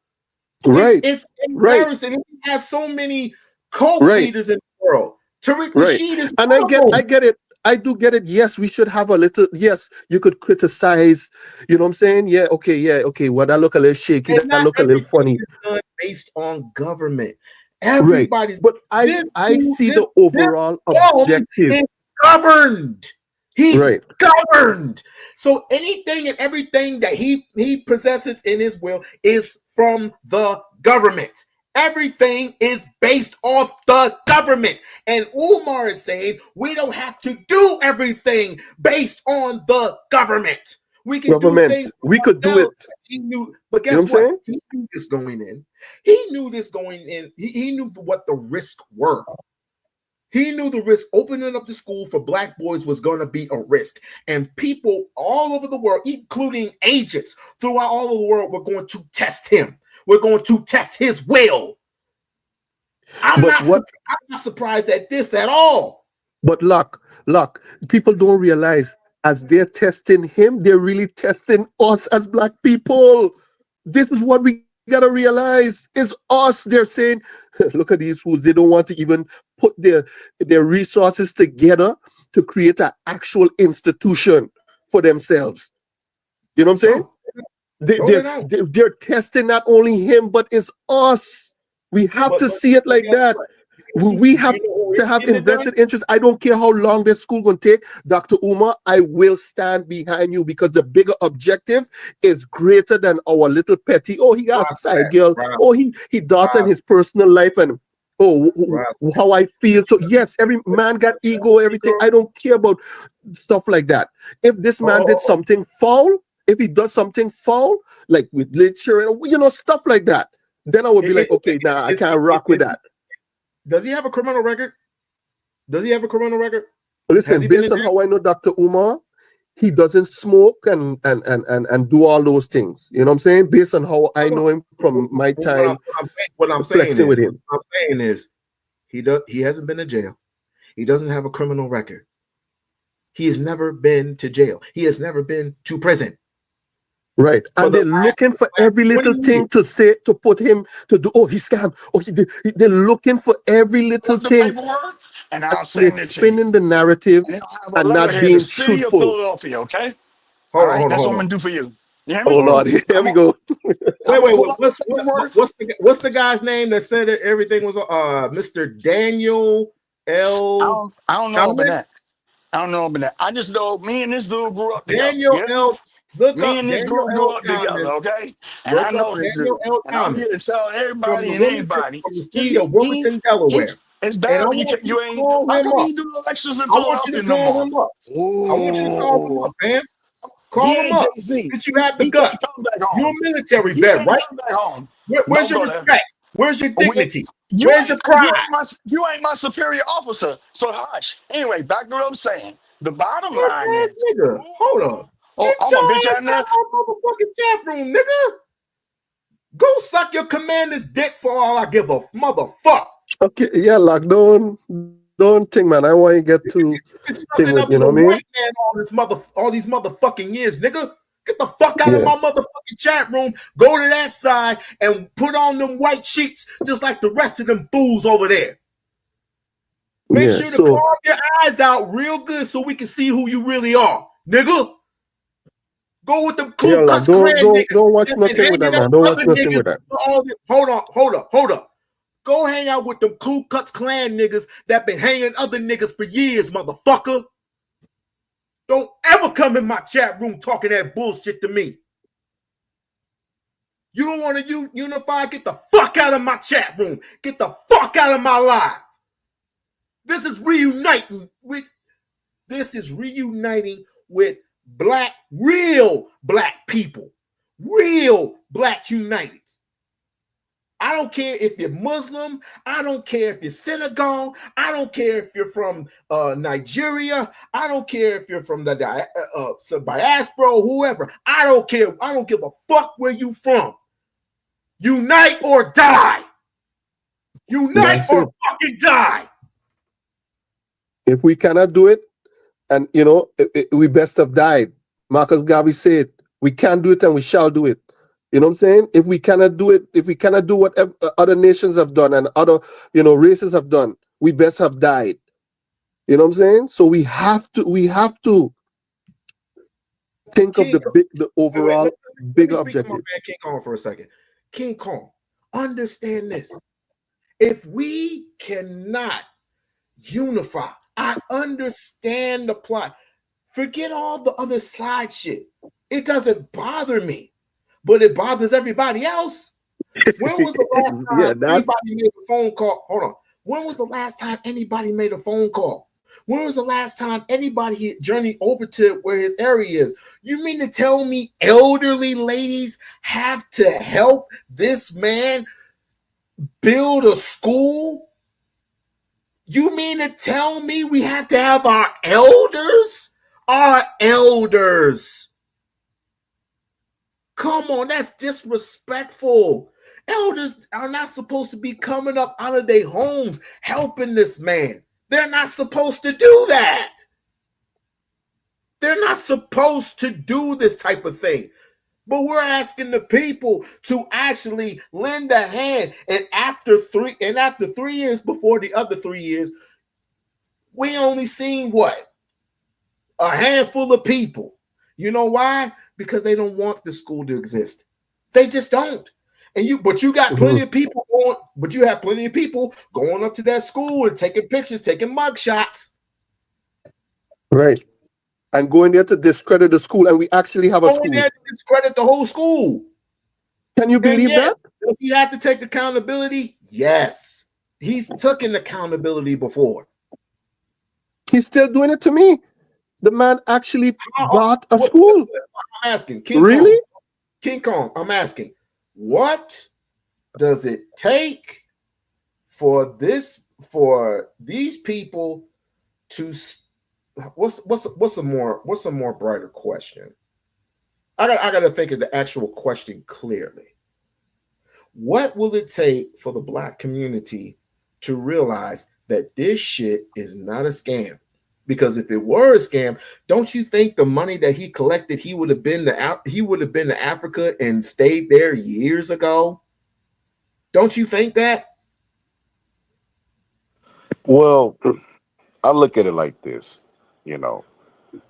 Right. It's Right. embarrassing. We have so many cult Right. leaders in the world. Tariq Right. Nasheed is And one of them. I get it. I do get it. Yes, we should have a little. Yes, you could criticize. You know what I'm saying? Yeah. Okay. Well, that look a little shaky. And That not look a little everything funny. is done based on government. Right. Everybody's But this I see this the overall objective. is governed. He's Right. governed. So anything and everything that he possesses in his will is from the government. Everything is based off the government. And Umar is saying we don't have to do everything based on the government. We can do Government. things We could do it. ourselves. He knew, but You know what guess I'm what? saying? He knew this going in. He knew this going in. He knew what the risks were. He knew the risk opening up the school for black boys was going to be a risk. And people all over the world, including agents throughout all of the world, were going to test him. We're going to test his will. I'm not surprised at this at all. But Loc, people don't realize as they're testing him, they're really testing us as black people. This is what we gotta realize is us. They're saying, look at these fools, they don't want to even put their resources together to create an actual institution for themselves. You know what I'm saying? They're testing not only him, but it's us. We have to see it like that. We have to have invested interest. I don't care how long this school going to take. Dr. Umar, I will stand behind you because the bigger objective is greater than our little petty. Oh, he got a side girl. Oh, he daughter in his personal life and how I feel. So yes, every man got ego, everything. I don't care about stuff like that. If this man did something foul, if he does something foul, like with literature, stuff like that, then I would be like, okay, I can't rock with that. Does he have a criminal record? Listen, based on how I know Dr. Umar, he doesn't smoke and do all those things. You know what I'm saying? Based on how I know him from my time flexing with him. What I'm saying is he hasn't been to jail. He doesn't have a criminal record. He has never been to jail. He has never been to prison. Right. And they're looking for every little thing to say, to put him to do. Oh, he scammed. Oh, he did. They're looking for every little thing. And I'll they're spinning the narrative and not being truthful. Philadelphia, okay? Hold on. That's what I'm going to do for you. You hear me? Oh, Lord. Here we go. Wait. What's the guy's name that said that everything was Mr. Daniel L. I don't know about that. I don't know about that. I just know me and this dude grew up together. Daniel L. Me and this dude grew up together, okay? And I know this dude. And I'm here to tell everybody and anybody. From the city of Wilmington, Delaware. It's bad when you ain't. How come you do elections in Philadelphia no more? I want you to call him up, man. Call him up. Did you have the gut? You're a military vet, right? Where's your respect? Where's your dignity? Where's your pride? You ain't my superior officer, so hush. Anyway, back to what I'm saying. The bottom line is, nigga, hold on. Oh, I'm gonna bitch out there. Motherfucking chat room, nigga. Go suck your commander's dick for all I give a motherfucker. Okay, yeah, Loc, don't think, man. I want you to get to thing with, you know what I mean? All these motherfucking years, nigga. Get the fuck out of my motherfucking chat room. Go to that side and put on them white sheets just like the rest of them fools over there. Make sure to carve your eyes out real good so we can see who you really are, nigga. Go with them Ku Klux Klan niggas. Don't watch nothing with that, man. Don't watch nothing with that. Hold up. Go hang out with them Ku Klux Klan niggas that been hanging other niggas for years, motherfucker. Don't ever come in my chat room talking that bullshit to me. You don't want to unify? Get the fuck out of my chat room. Get the fuck out of my life. This is reuniting with real black people. Real black Uniteds. I don't care if you're Muslim. I don't care if you're Senegal. I don't care if you're from Nigeria. I don't care if you're from the diaspora or whoever. I don't care. I don't give a fuck where you from. Unite or die. Unite or fucking die. If we cannot do it, and we best have died. Marcus Garvey said, we can do it and we shall do it. You know what I'm saying? If we cannot do it, if we cannot do what other nations have done and other, races have done, we best have died. You know what I'm saying? So we have to think of the overall bigger objective. Man King Kong for a second. King Kong, understand this. If we cannot unify, I understand the plot. Forget all the other side shit. It doesn't bother me. But it bothers everybody else. When was the last time anybody made a phone call? Hold on. When was the last time anybody made a phone call? When was the last time anybody journeyed over to where his area is? You mean to tell me elderly ladies have to help this man build a school? You mean to tell me we have to have our elders? Our elders. Come on, that's disrespectful. Elders are not supposed to be coming up out of their homes helping this man. They're not supposed to do that. They're not supposed to do this type of thing. But we're asking the people to actually lend a hand. And after 3 years before the other 3 years, we only seen what? A handful of people. You know why? Because they don't want the school to exist. They just don't. But you got plenty of people going, but you have plenty of people going up to that school and taking pictures, taking mug shots. Right. And going there to discredit the school, and we actually have a school. Going there to discredit the whole school. Can you believe that? Does he have to take accountability? Yes. He's taken accountability before. He's still doing it to me. The man actually bought a school. I'm asking. Really? King Kong, I'm asking, what does it take for these people to what's a more brighter question? I got to think of the actual question clearly. What will it take for the Black community to realize that this shit is not a scam? Because if it were a scam, don't you think the money that he collected, he would have been to Africa and stayed there years ago? Don't you think that? Well, I look at it like this, you know.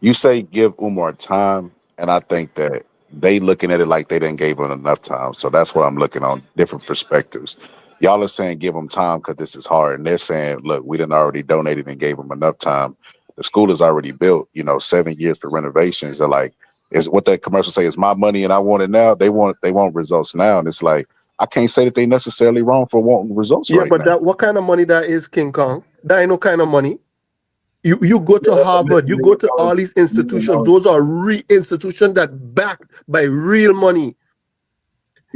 You say give Umar time, and I think that they looking at it like they didn't give him enough time. So that's what I'm looking on, different perspectives. Y'all are saying give him time because this is hard, and they're saying, look, we didn't already donated and gave him enough time. The school is already built, 7 years for renovations. They're like, is what that commercial say is my money and I want it now. They want results now, and it's like I can't say that they necessarily wrong for wanting results right now. But what kind of money that is, King Kong? That ain't no kind of money. You go to Harvard, you go to all these institutions. Those are institutions that backed by real money.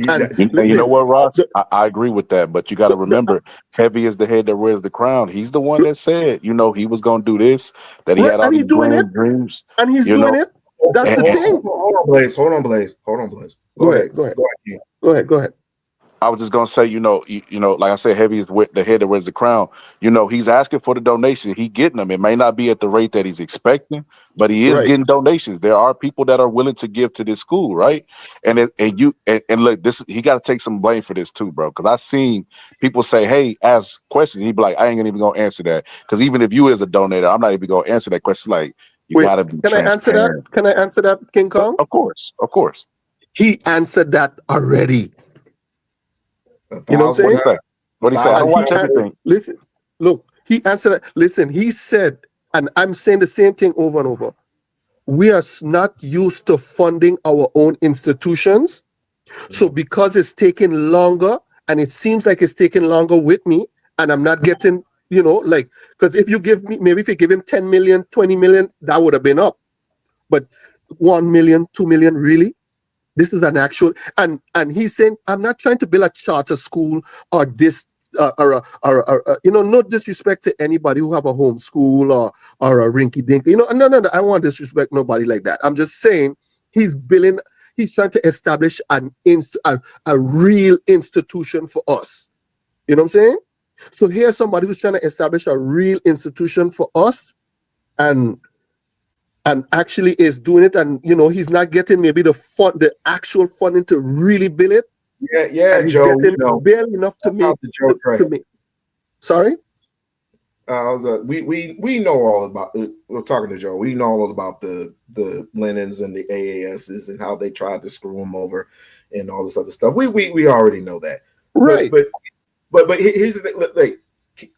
And you know what, Ross? I agree with that, but you got to remember, heavy is the head that wears the crown. He's the one that said, he was going to do this, that he had all these grand dreams. And he's doing it. That's the thing. Hold on, Blaze. Hold on, Blaze. Go ahead. I was just gonna say, like I said, heavy is the head that wears the crown. He's asking for the donation. He getting them. It may not be at the rate that he's expecting, but he is getting donations. There are people that are willing to give to this school, right? And look, he got to take some blame for this too, bro. Because I've seen people say, "Hey, ask questions." He'd be like, "I ain't even gonna answer that." Because even if you is a donator, I'm not even gonna answer that question. Like, you gotta be transparent. Can I answer that, King Kong? Of course. He answered that already. You know what I'm saying? What he said? I watch everything. Listen, look, he answered it. Listen, he said, and I'm saying the same thing over and over. We are not used to funding our own institutions. So because it's taking longer, and it seems like it's taking longer with me, and I'm not getting, because if you give him 10 million, 20 million, that would have been up. But 1 million, 2 million, really? This is an actual, and he's saying, I'm not trying to build a charter school or this, no disrespect to anybody who have a home school or a rinky dink. No, I don't want to disrespect nobody like that. I'm just saying he's trying to establish a real institution for us. You know what I'm saying? So here's somebody who's trying to establish a real institution for us, and actually is doing it, and he's not getting maybe the actual funding to really build it. Yeah, and he's Joe. getting barely enough to make. Sorry. We know all about. We're talking to Joe. We know all about the Lennons and the AASs and how they tried to screw them over and all this other stuff. We already know that. Right. But here's the thing.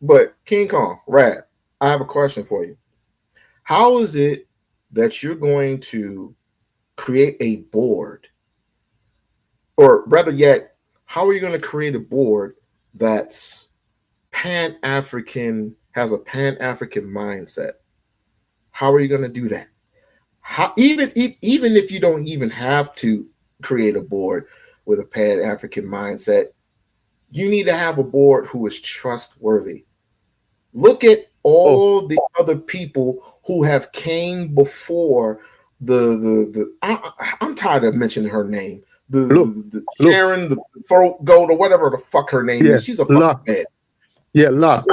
But King Kong, Rad, I have a question for you. How is it that you're going to create a board, or rather yet, how are you going to create a board that's Pan-African, has a Pan-African mindset? How are you going to do that? How, even if you don't even have to create a board with a Pan-African mindset, you need to have a board who is trustworthy. Look at Oh, all the other people who have came before I'm tired of mentioning her name. look, The look. Sharon, the throat goat, or whatever the fuck her name Yeah, is. She's a fucking lock. bed. Yeah, lock.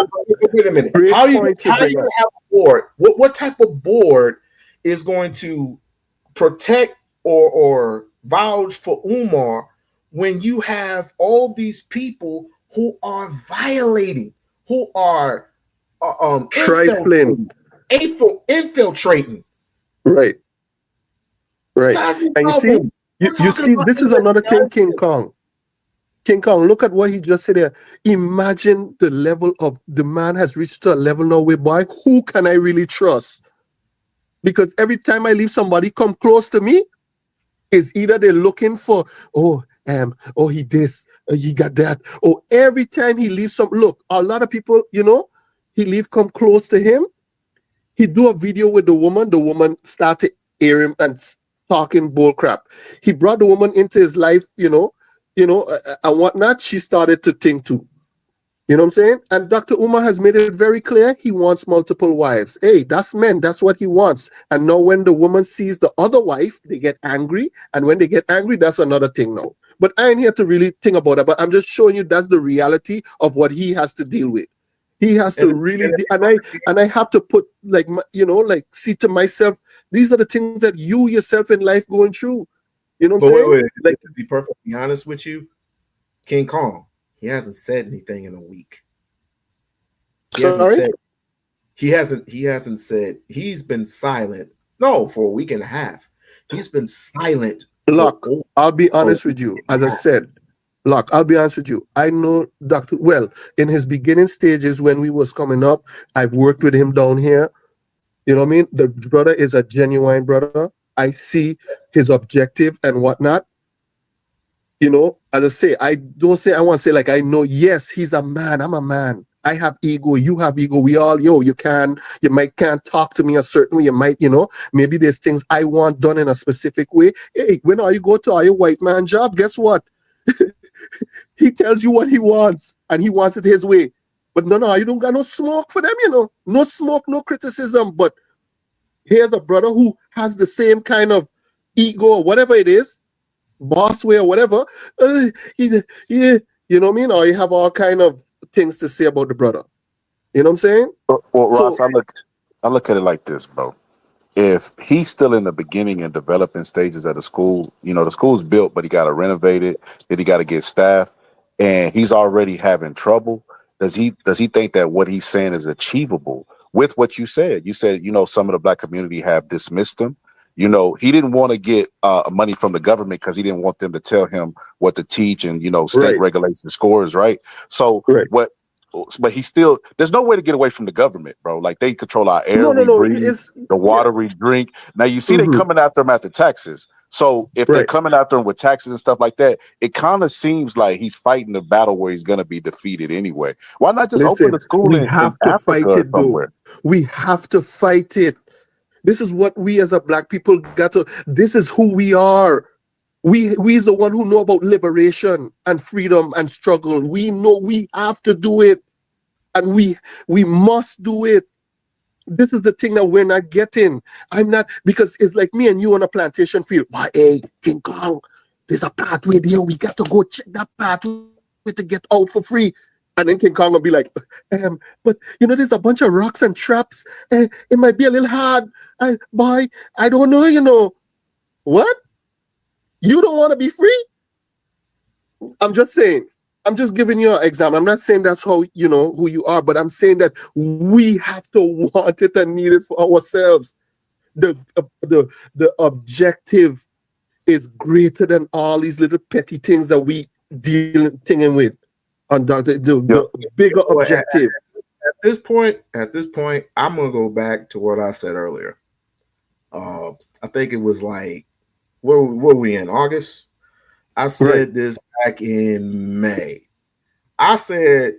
Wait a minute. Great point you How you bring up. gonna have a board? What type of board is going to protect or vouch for Umar when you have all these people who are violating, who are Trifling. infiltrating Right, right. dozens And you of see, them. you, We're you talking see, about this in is the another thing, King dozens. Kong. King Kong, look at what he just said there. Imagine the level of the man has reached to a level now where, boy, who can I really trust? Because every time I leave somebody come close to me, is either they're looking for, oh, he this, he got that. Oh, every time he leaves some, look, a lot of people, he leave come close to him. He do a video with the woman start to air him and talking bull crap. He brought the woman into his life, and whatnot. She started to think too. You know what I'm saying? And Dr. Umar has made it very clear he wants multiple wives. Hey, that's men. That's what he wants. And now when the woman sees the other wife, they get angry. And when they get angry, that's another thing now. But I ain't here to really think about that. But I'm just showing you that's the reality of what he has to deal with. He has to And, really, and and I have to put like see to myself, these are the things that you yourself in life going through. You know what I'm but saying? wait, Like, to be perfectly honest with you, King Kong, he hasn't said anything in a week. He hasn't sorry? said he hasn't said he's been silent. No, for a week and a half. He's been silent for Look, I'll be a honest week with you. and As I a half. said, look, I'll be honest with you. I know Dr. Well, in his beginning stages when we was coming up, I've worked with him down here. You know what I mean? The brother is a genuine brother. I see his objective and whatnot. As I say, I don't say I want to say like I know, yes, he's a man. I'm a man. I have ego, you have ego. We all, you might can't talk to me a certain way. You might, maybe there's things I want done in a specific way. Hey, when are you go to your white man job? Guess what? He tells you what he wants and he wants it his way. But no, you don't got no smoke for them. No smoke, no criticism. But here's a brother who has the same kind of ego or whatever it is, boss way or whatever. Uh, he's yeah, you know what I mean? Or you have all kind of things to say about the brother. You know what I'm saying? Well, So Ross, I look at it like this, bro. If he's still in the beginning and developing stages of the school, the school's built, but he got to renovate it, then he got to get staff, and he's already having trouble. Does he think that what he's saying is achievable with what you said? You said, some of the black community have dismissed him. He didn't want to get money from the government because he didn't want them to tell him what to teach and state right, regulation scores, right? So right. what? But he still, there's no way to get away from the government, bro. Like they control our air No, we no. breathe, It's the yeah. water we drink. Now you see they Mm-hmm. coming after him after taxes. So if they're Right. coming after him with taxes and stuff like that, it kind of seems like he's fighting the battle where he's gonna be defeated anyway. Why not just open Listen, a school we in have to Africa fight or it though. somewhere? We have to fight it. This is what we as a black people got to. This is who we are. We is the one who know about liberation and freedom and struggle. We know we have to do it, and we must do it. This is the thing that we're not getting. I'm not, because it's like me and you on a plantation field. Why, hey, King Kong, there's a pathway there. We got to go check that pathway to get out for free. And then King Kong will be like, but there's a bunch of rocks and traps. It might be a little hard. Boy, I don't know. What? You don't want to be free? I'm just saying. I'm just giving you an example. I'm not saying that's how who you are, but I'm saying that we have to want it and need it for ourselves. The objective is greater than all these little petty things that we dealing with. And the Yeah. bigger Well, objective. at this point, I'm gonna go back to what I said earlier. Uh, I think it was like where were we in August? I Right, said this back in May. I said,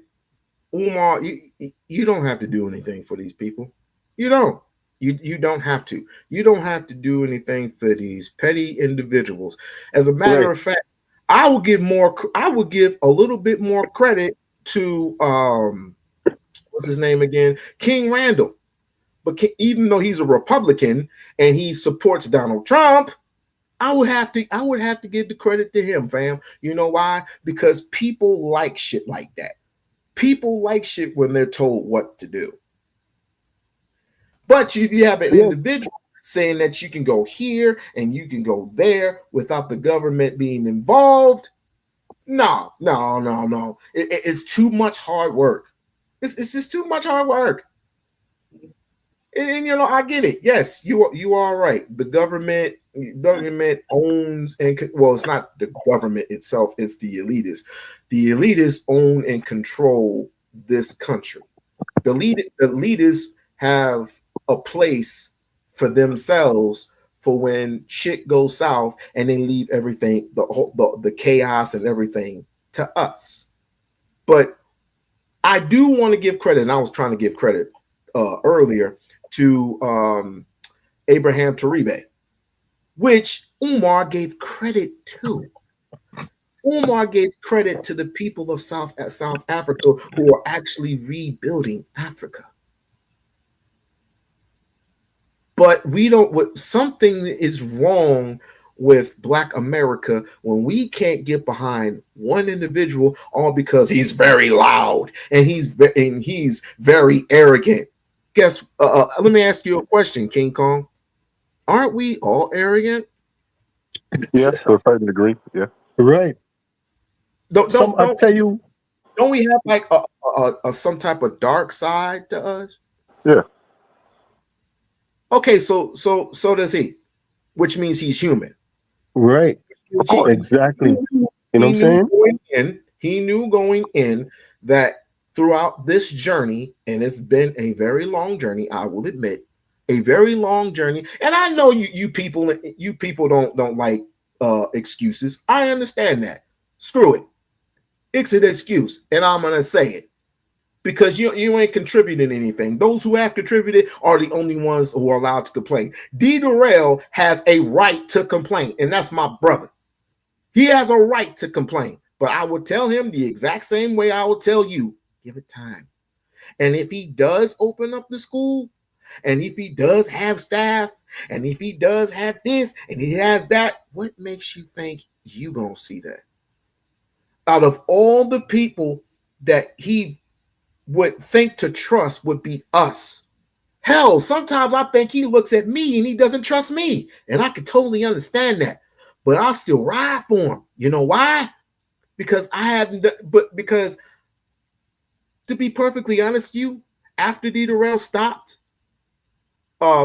Umar, you don't have to do anything for these people. You don't. You don't have to. You don't have to do anything for these petty individuals. As a matter right. of fact, I will give a little bit more credit to what's his name again? King Randall. But even though he's a Republican and he supports Donald Trump, I would have to give the credit to him, fam. You know why? Because people like shit like that. People like shit when they're told what to do. But if you have an Yeah. individual saying that you can go here and you can go there without the government being involved, no, no, no, no. It's too much hard work. It's just too much hard work. And you know, I get it. Yes, you are right. The government owns well, it's not the government itself, it's the elitists. The elitists own and control this country. The elitists have a place for themselves for when shit goes south and they leave everything, the chaos and everything to us. But I do want to give credit, and I was trying to give credit earlier to Abraham Taribe, which Umar gave credit to. Umar gave credit to the people of South Africa who are actually rebuilding Africa. But we don't. Something is wrong with Black America when we can't get behind one individual, all because he's very loud and he's very arrogant. Guess. Let me ask you a question, King Kong. Aren't we all arrogant? Yeah, to a certain degree. Yeah. Right. I'll tell you. Don't we have like a some type of dark side to us? Yeah. Okay, so does he, which means he's human. Right. Of course. Exactly. You know what I'm saying? He knew going in that throughout this journey, and it's been a very long journey, I will admit, a very long journey. And I know you people don't like excuses. I understand that. Screw it. It's an excuse, and I'm gonna say it. Because you ain't contributing anything. Those who have contributed are the only ones who are allowed to complain. D. Durrell has a right to complain, and that's my brother. He has a right to complain, but I would tell him the exact same way I would tell you, give it time. And if he does open up the school, and if he does have staff, and if he does have this, and he has that, what makes you think you gonna see that? Out of all the people that he would think to trust would be us. Hell, sometimes I think he looks at me and he doesn't trust me. And I can totally understand that. But I'll still ride for him. You know why? Because because to be perfectly honest with you, after D. Durrell stopped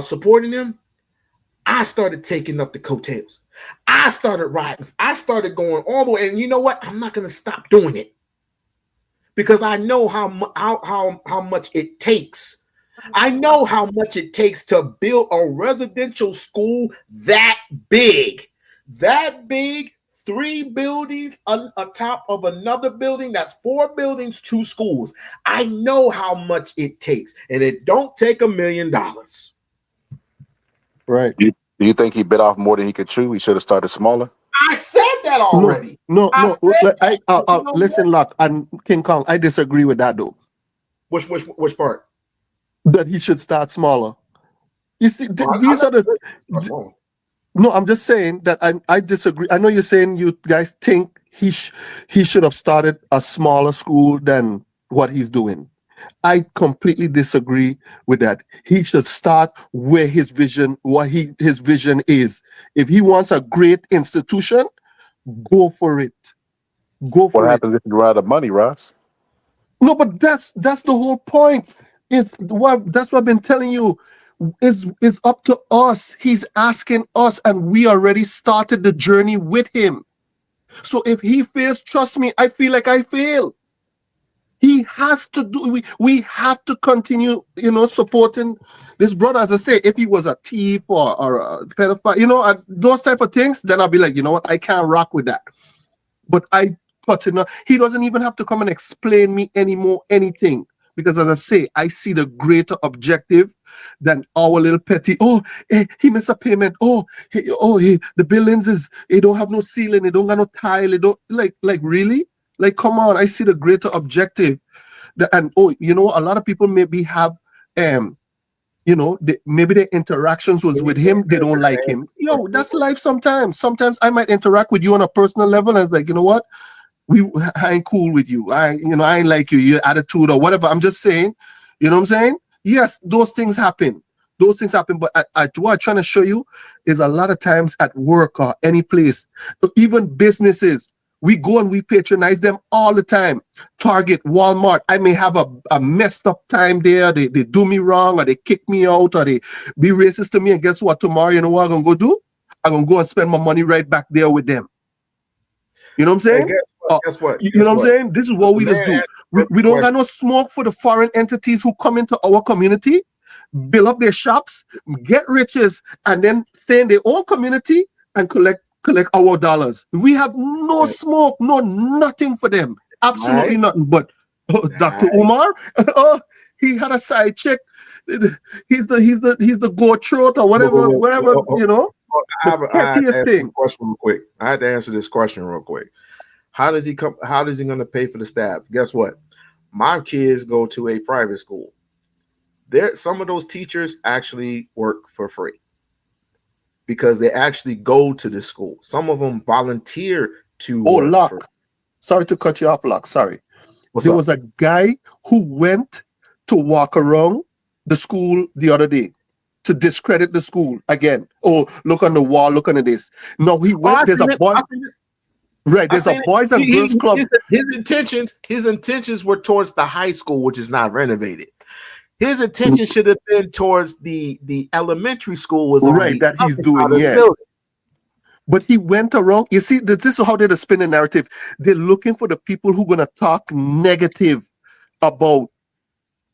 supporting him, I started taking up the coattails. I started riding. I started going all the way. And you know what? I'm not going to stop doing it. Because I know how much it takes. I know how much it takes to build a residential school that big, 3 buildings on top of another building. That's 4 buildings, 2 schools. I know how much it takes, and it don't take $1 million. Right. Do you think he bit off more than he could chew? He should have started smaller. I said that already. No. Listen, Loc and King Kong. I disagree with that though. Which part? That he should start smaller. You see, these are the. No, I'm just saying that I disagree. I know you're saying you guys think he should have started a smaller school than what he's doing. I completely disagree with that. He should start where his vision is. If he wants a great institution, go for it. What happens if you run out of money, Ross? No, but that's the whole point. That's what I've been telling you. It's up to us. He's asking us, and we already started the journey with him. So if he fails, trust me, I feel like I fail. He has to do. We have to continue, supporting this brother. As I say, if he was a thief or a pedophile, those type of things, then I'll be like, you know what, I can't rock with that. But he doesn't even have to come and explain me anything. Because as I say, I see the greater objective than our little petty. He missed a payment. The buildings they don't have no ceiling. They don't got no tile. They don't like really. Like, come on, I see the greater objective And you know, a lot of people maybe have you know, maybe their interactions was with him, they don't like him. Yo, that's life sometimes. Sometimes I might interact with you on a personal level and it's like, you know what, I ain't cool with you. I ain't like you, your attitude or whatever. I'm just saying, you know what I'm saying? Yes, those things happen. Those things happen. But what I'm trying to show you is a lot of times at work or any place, even businesses, we go and we patronize them all the time. Target, Walmart, I may have a messed up time there. They do me wrong or they kick me out or they be racist to me. And guess what? Tomorrow, you know what I'm going to go do? I'm going to go and spend my money right back there with them. You know what I'm Hey, saying? You know what I'm saying? This is what The we just man do. asked a We perfect don't got question. no smoke for the foreign entities who come into our community, build up their shops, get riches, and then stay in their own community and collect our dollars. We have no Hey, smoke, no nothing for them. all right, Absolutely nothing. But all Dr. right. Umar, he had a side chick. He's the goat throat or whatever, whatever, you know, the I had to pettiest answer this thing. question real quick. I had to answer this question real quick. How does he come? How is he going to pay for the staff? Guess what? My kids go to a private school. There, some of those teachers actually work for free because they actually go to the school. Some of them volunteer to Oh, work for. Locke. Sorry to cut you off, Locke. Sorry. What's There up? was a guy who went to walk around the school the other day to discredit the school again. Oh, look on the wall, look on this. No, he Oh, I went. There's a seen it. boy. I seen it. Right, I there's a seen it. boys and girls club. His intentions were towards the high school, which is not renovated. His attention should have been towards the elementary school was on Right, the that other he's doing. side of the Yeah, building. but he went around. You see, this is how they're spinning narrative. They're looking for the people who gonna talk negative about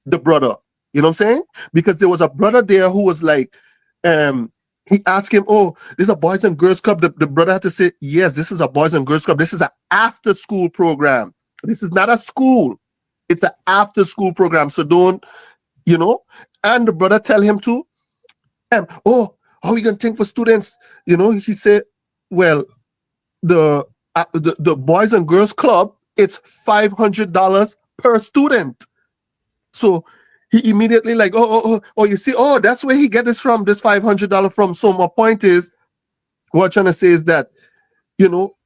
the brother. You know what I'm saying? Because there was a brother there who was like, he asked him, "Oh, this is a boys and girls club." The brother had to say, "Yes, this is a boys and girls club. This is an after school program. This is not a school. It's an after school program. So don't, you know." And the brother tell him to, "Oh, how you gonna think for students?" You know, he said, "Well, the boys and girls club, it's $500 per student." So he immediately like, oh, you see, oh, that's where he get this from, this $500 from. So my point is, what I'm trying to say is that, you know,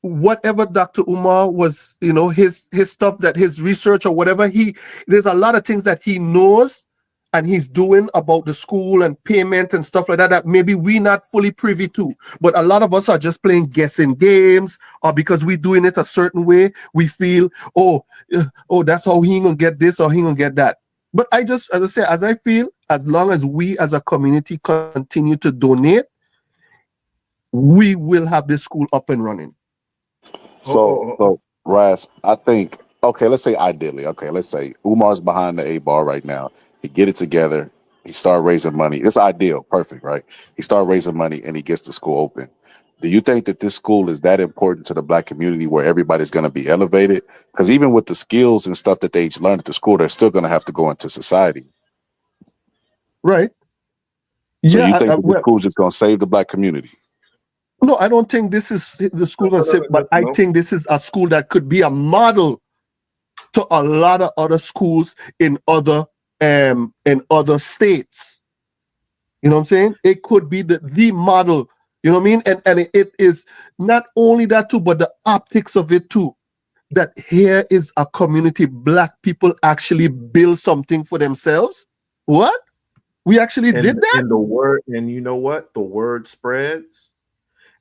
whatever Dr. Umar was, you know, his stuff, that his research or whatever, there's a lot of things that he knows and he's doing about the school and payment and stuff like that that maybe we not fully privy to. But a lot of us are just playing guessing games, or because we doing it a certain way, we feel, that's how he gonna get this or he gonna get that. But I just, as I say, as I feel, as long as we as a community continue to donate, we will have this school up and running. So Raz, I think okay, let's say ideally, okay, let's say Umar's behind the eight ball right now. He get it together, he start raising money. It's ideal, perfect, right? He start raising money and he gets the school open. Do you think that this school is that important to the black community where everybody's going to be elevated? Because even with the skills and stuff that they learn at the school, they're still going to have to go into society. Right. So Yeah. you think that the Well, school's just going to save the black community? no, I don't think this is the school No, gonna no, say, no, but I no. think this is a school that could be a model to a lot of other schools in other states. You know what I'm saying? It could be the model. You know what I mean? And it is not only that too, but the optics of it too. That here is a community, black people actually build something for themselves. What? We actually And did that? and the word, and you know what? The word spreads,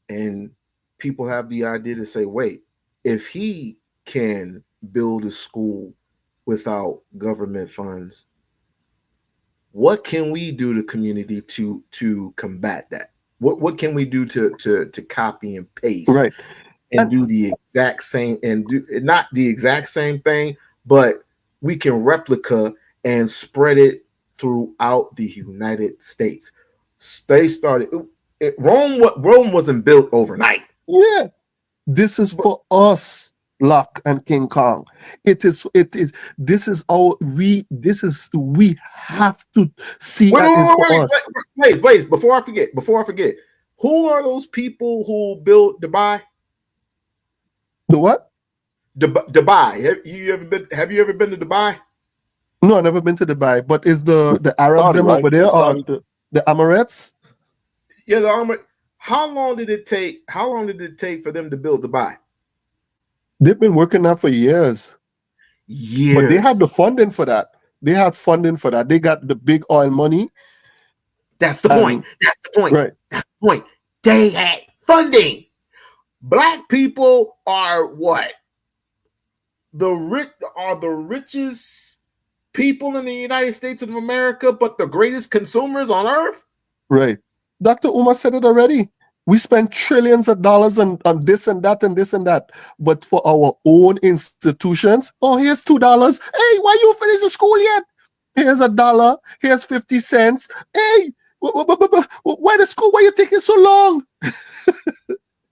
and people have the idea to say, wait, if he can build a school without government funds, what can we do to community to combat that? What can we do to copy and paste Right. and And do the exact same, and do not the exact same thing, but we can replica and spread it throughout the United States. They started Rome. What Rome wasn't built overnight. yeah, this is But for us, Locke and King Kong. It is this is our we have to see wait, it is for wait, us. wait. Before I forget, who are those people who built Dubai? The what? Dubai. Have you ever been to Dubai? No, I've never been to Dubai, but is the Arabs Saudi, them right? over there It's or Saudi. the Emirates? Yeah, the armor. How long did it take? How long did it take for them to build Dubai? They've been working that for years, but they had Years. the funding for that. They had funding for that. They got the big oil money, That's the point. and That's the point. right, That's the point. They had funding. Black people are what? The richest people in the United States of America, but the greatest consumers on earth? right. Dr. Umar said it already. We spend trillions of dollars on this and that and this and that. But for our own institutions, oh, here's $2. Hey, why you finish the school yet? Here's $1. Here's 50 cents. Hey, why the school? Why you taking so long?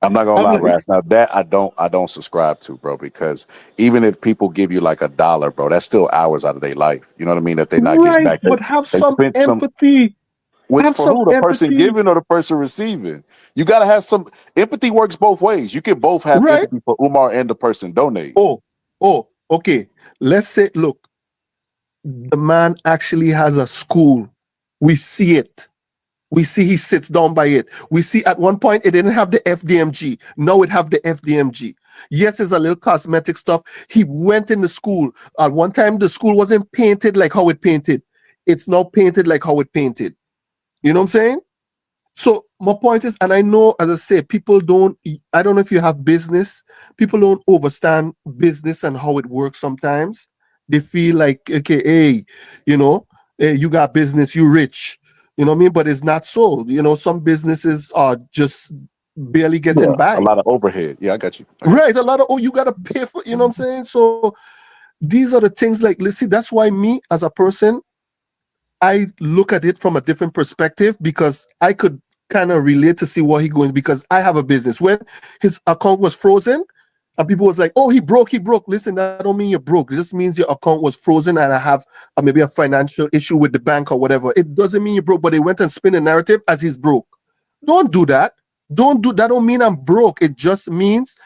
I'm not gonna I'm lie, like, Ras. Now that I don't subscribe to, bro, because even if people give you like $1, bro, that's still hours out of their life. You know what I mean? That they're not getting right, back. but have They some spent some empathy. with Have for some who? The person empathy. giving or the person receiving? You gotta have some empathy. Works both ways. You can both have Right? empathy for Umar and the person donate. Oh, oh, okay. Let's say, look, the man actually has a school. We see it. We see he sits down by it. We see at one point it didn't have the FDMG. Now it have the FDMG. Yes, it's a little cosmetic stuff. He went in the school. At one time, the school wasn't painted like how it painted. It's now painted like how it painted. You know what I'm saying? So my point is, and I know, as I say, people don't. I don't know if you have business. People don't understand business and how it works. Sometimes they feel like, okay, hey, you know, hey, you got business, you rich. You know what I mean? But it's not so. You know, some businesses are just barely Yeah, getting a by. lot of overhead. Yeah, I got you. I got Right? A lot of, oh, you gotta pay for. You know what I'm saying? So these are the things. Like, listen, that's why me as a person, I look at it from a different perspective because I could kind of relate to see what he going, because I have a business. When his account was frozen and people was like, "Oh, he broke, he broke." Listen, that don't mean you're broke. It just means your account was frozen and I have maybe a financial issue with the bank or whatever. It doesn't mean you're broke, but they went and spin a narrative as he's broke. Don't do that. Don't do that. Don't mean I'm broke. It just means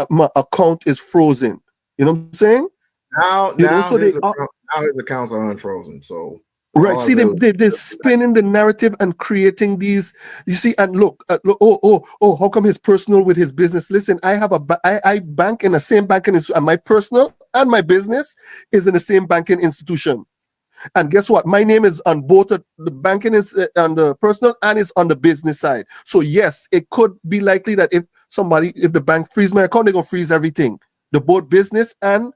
my account is frozen. You know what I'm saying? Now, You know, so they are. now his accounts are unfrozen. So Right. all I See, say was, they're spinning the narrative and creating these. You see, and look, oh, how come his personal with his business? Listen, I have I bank in the same banking and my personal and my business is in the same banking institution. And guess what? My name is on both the banking is on the personal and is on the business side. So yes, it could be likely that if the bank freeze my account, they're gonna freeze everything, the both business and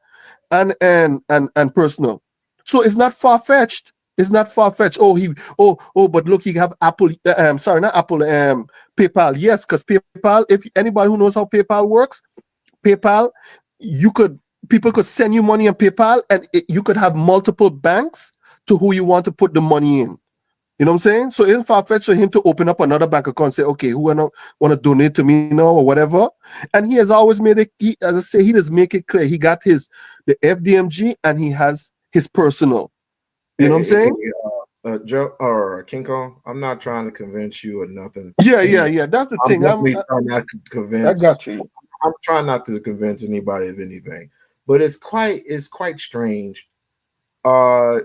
personal. So it's not far fetched. It's not far fetched. But look, you have Apple. Sorry, not Apple. PayPal. Yes, because PayPal. If anybody who knows how PayPal works, PayPal, you could people could send you money on PayPal, and you could have multiple banks to who you want to put the money in. You know what I'm saying? So it's far fetched for him to open up another bank account and say, okay, who want to donate to me now or whatever. And he has always made it, as I say, he does make it clear. He got the FDMG and he has his personal. You know what I'm saying? Joe or King Kong. I'm not trying to convince you or nothing. Yeah, yeah, Anybody. yeah. That's the I'm thing. definitely trying not to I convince. got you. I'm trying not to convince anybody of anything, but it's quite strange. Uh,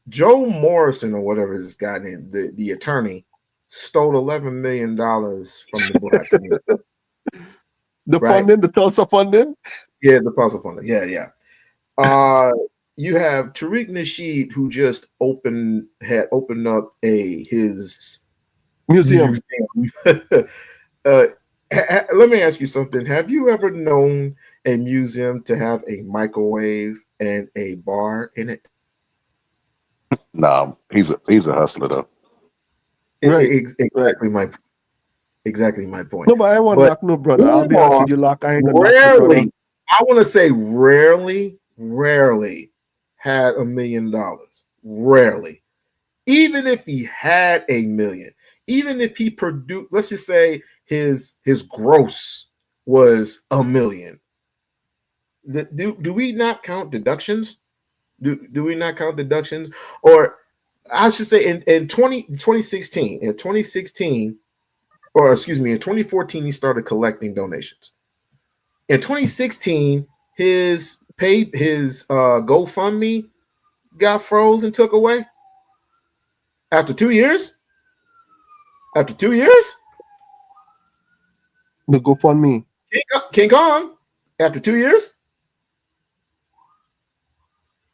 Joe Morrison or whatever this guy named the attorney stole $11 million from the black community. The Right? funding, the Tulsa funding Yeah, the puzzle fund. Yeah, yeah. Uh, you have Tariq Nasheed who just opened up his museum. museum. uh, let me ask you something. Have you ever known a museum to have a microwave and a bar in it? Nah, he's a hustler though. Right, right. Exactly my point. No, but I won't But knock no brother. I'll be honest Umar with you, Lock. I ain't gonna knock the brother. rarely, I want to say rarely had $1 million. Rarely. Even if he had a million, even if he produced, let's just say his gross was $1 million. Do we not count deductions? Do we not count deductions? Or I should say in 2016, in 2016, or excuse me, in 2014, he started collecting donations. In 2016, his GoFundMe got froze and took away after 2 years. After 2 years, The GoFundMe. King Kong. After 2 years,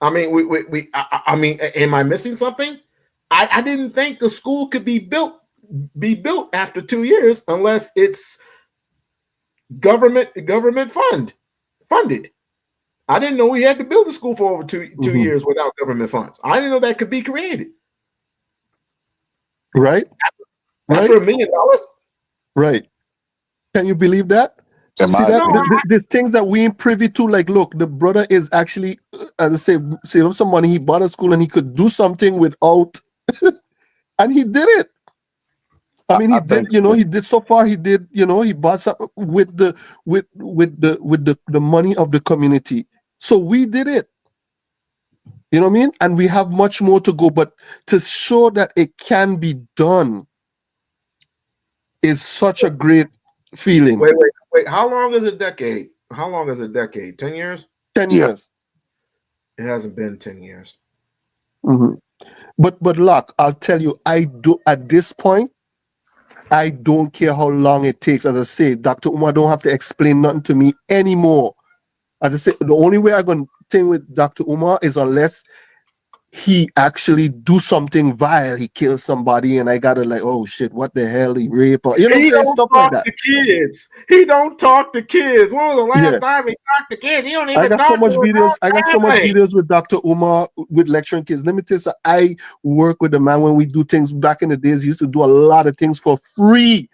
I mean, I mean, am I missing something? I didn't think the school could be built after 2 years unless it's government funded. I didn't know we had to build a school for over two years without government funds. I didn't know that could be created. Right? After $1 million? Right. Can you believe that? See that there's things that we ain't privy to. Like, look, the brother is actually, say, save some money. He bought a school and he could do something without, and he did it. I mean, he did. He did so far. He did. He bought some with the money of the community. So we did it. You know what I mean? And we have much more to go. But to show that it can be done is such a great feeling. Wait. How long is a decade? 10 years? 10 years. It hasn't been 10 years. Mm-hmm. But Loc, I'll tell you, at this point, I don't care how long it takes. As I say, Dr. Umar don't have to explain nothing to me anymore. As I say, the only way I'm going to think with Dr. Umar is unless he actually do something vile. He kills somebody and I gotta like, oh shit, what the hell? He rape or, he don't stuff like that. He don't talk to kids. When was the last time he talked to kids? He don't even talk so much videos. I got so much videos with Dr. Umar with lecturing kids. Let me tell you something. I work with the man when we do things back in the days. He used to do a lot of things for free.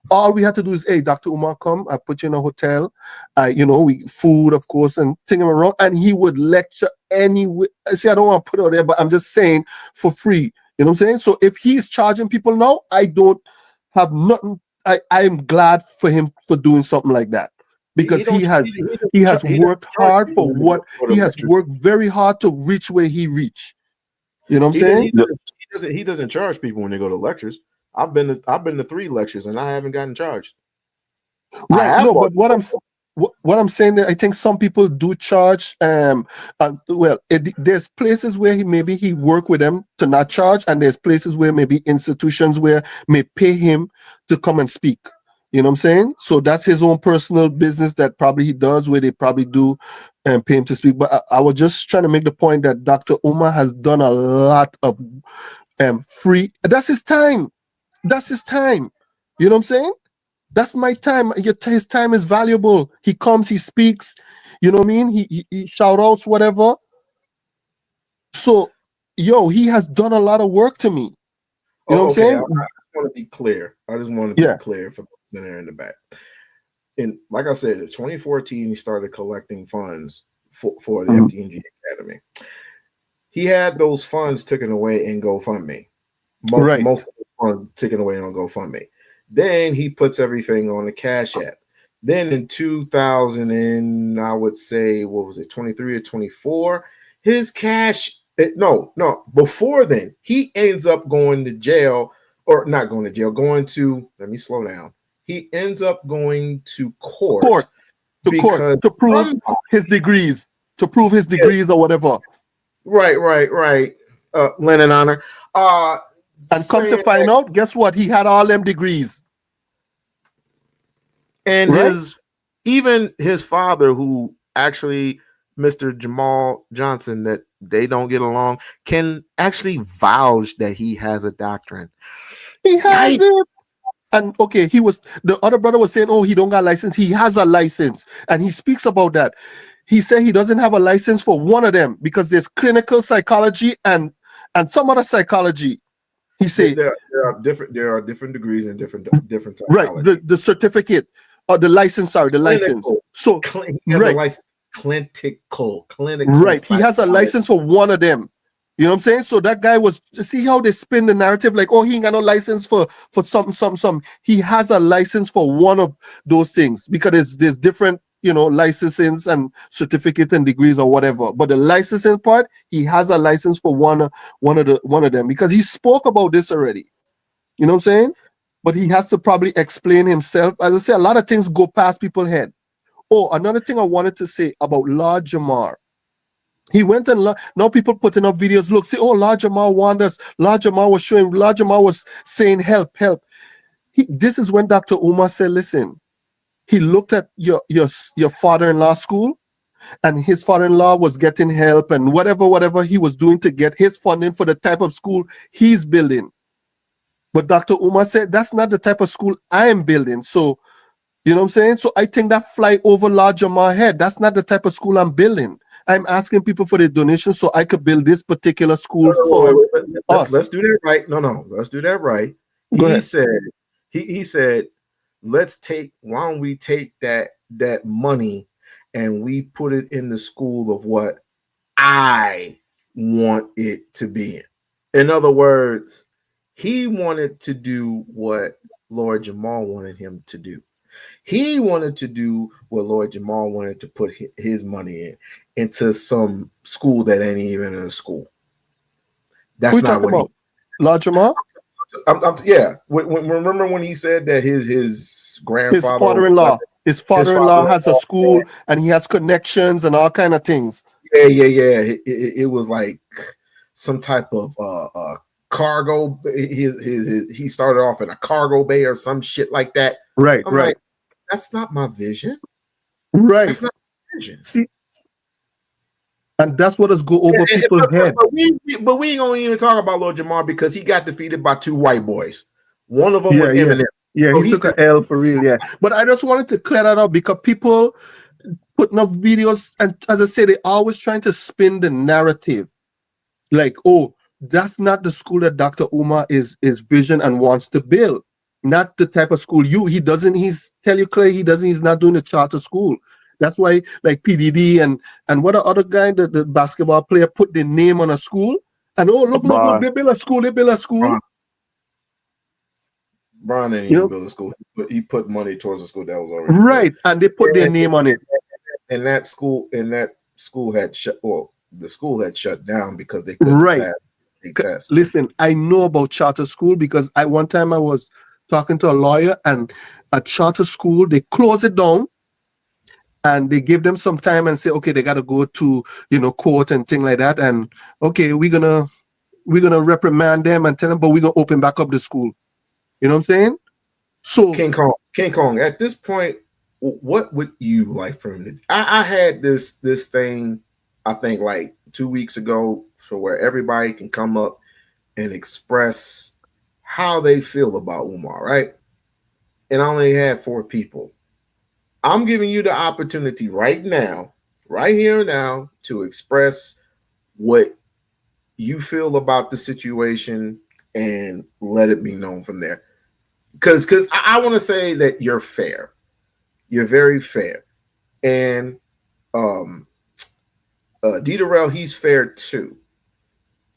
All we had to do is, hey, Dr. Umar, come. I put you in a hotel. We food, of course, and thing around. And he would lecture anyway. See, I don't want to put it out there, but I'm just saying for free. You know what I'm saying? So if he's charging people now, I don't have nothing. I'm glad for him for doing something like that because he has worked hard for what he has worked very hard to reach where he reached. You know what I'm saying? He doesn't charge people when they go to lectures. I've been to 3 lectures and I haven't gotten charged. Right. No, but what I'm saying that I think some people do charge. There's places where he work with them to not charge, and there's places where maybe institutions where may pay him to come and speak. You know what I'm saying? So that's his own personal business that probably he does where they probably do pay him to speak. But I was just trying to make the point that Dr. Umar has done a lot of free. That's his time. That's his time. You know what I'm saying? That's my time. His time is valuable. He comes, he speaks. You know what I mean? He shout outs, whatever. So, he has done a lot of work to me. You know what I'm saying? I just want to be clear. I just want to be clear for those there in the back. And like I said, in 2014, he started collecting funds for the FDNG Academy. He had those funds taken away in GoFundMe. Most of the funds taken away on GoFundMe. Then he puts everything on the Cash App. Then in 2000 and I would say, what was it, 23 or 24, his cash, before then, he ends up going to jail, or not going to jail, let me slow down. He ends up going to court to prove his degrees, or whatever. Right. Lennon honor. And come to find out, guess what? He had all them degrees. And even his father, who actually, Mr. Jamal Johnson, that they don't get along, can actually vouch that he has a doctrine. He has it. And the other brother was saying, oh, he don't got a license. He has a license. And he speaks about that. He said he doesn't have a license for one of them because there's clinical psychology and some other psychology. He said there are different degrees and different psychology. Right. The certificate or the license, the license. So he has a license. Clinical. Right. He has a license for one of them. You know what I'm saying? So that guy was, see how they spin the narrative like, oh, he ain't got no license for something. He has a license for one of those things because there's different, licensing and certificate and degrees or whatever. But the licensing part, he has a license for one of them because he spoke about this already. You know what I'm saying? But he has to probably explain himself. As I say, a lot of things go past people's head. Oh, another thing I wanted to say about Lord Jamar. He went and now people putting up videos. Look, see, oh, Lord Jamar warned us. Lord Jamar was showing. Lord Jamar was saying, "Help, help." This is when Dr. Umar said, "Listen." He looked at your father-in-law school, and his father-in-law was getting help and whatever he was doing to get his funding for the type of school he's building. But Dr. Umar said that's not the type of school I am building. So you know what I'm saying? So I think that fly over large on my head. That's not the type of school I'm building. I'm asking people for the donations so I could build this particular school for Let's us. do that right. No, let's do that right. Go He ahead. said he said, let's take why don't we take that money and we put it in the school of what I want it to be in. In other words, he wanted to do what Lord Jamal wanted him to do. He wanted to do what Lord Jamal wanted to put his money in into some school that ain't even in a school. Who That's you not talking what he. about? Large Jamal? Yeah. Remember when he said that his His grandfather, father-in-law. His his father-in-law has a father-in-law, school and he has connections and all kind of things. yeah. It was like some type of cargo. He started off in a cargo bay or some shit like that. Right, I'm right, like, that's not my vision. right. That's not my vision. See, and that's what has go over And- people's head. but we ain't gonna even talk about Lord Jamar because he got defeated by two white boys. One of them Yeah, was yeah. Eminem. Yeah, So he he's took still a L for real, yeah. But I just wanted to clear that up because people putting up videos, and as I say, they always trying to spin the narrative. Like, oh, that's not the school that Dr. Umar is vision and wants to build. Not the type of school he doesn't, he's tell you clearly he's not doing a charter school. That's why like PDD and what the other guy, the basketball player put the name on a school and oh look, LeBron. they build a school. Bron. Bron didn't You even know, build a school. He put money towards a school that was already built. right. And they put their And, name on it. that school had shut. Well, the school had shut down because they couldn't Right. pass a test. Listen, I know about charter school because I one time I was talking to a lawyer and a charter school, they close it down and they give them some time and say, okay, they gotta go to, court and thing like that. And okay, we're gonna reprimand them and tell them, but we're gonna open back up the school. You know what I'm saying? So King Kong. At this point, what would you like for him to? I had this thing. I think like 2 weeks ago, for where everybody can come up and express how they feel about Umar, right? And I only had 4 people. I'm giving you the opportunity right now, right here and now, to express what you feel about the situation and let it be known from there. Because I want to say that you're fair. You're very fair. And Dieterell, he's fair too.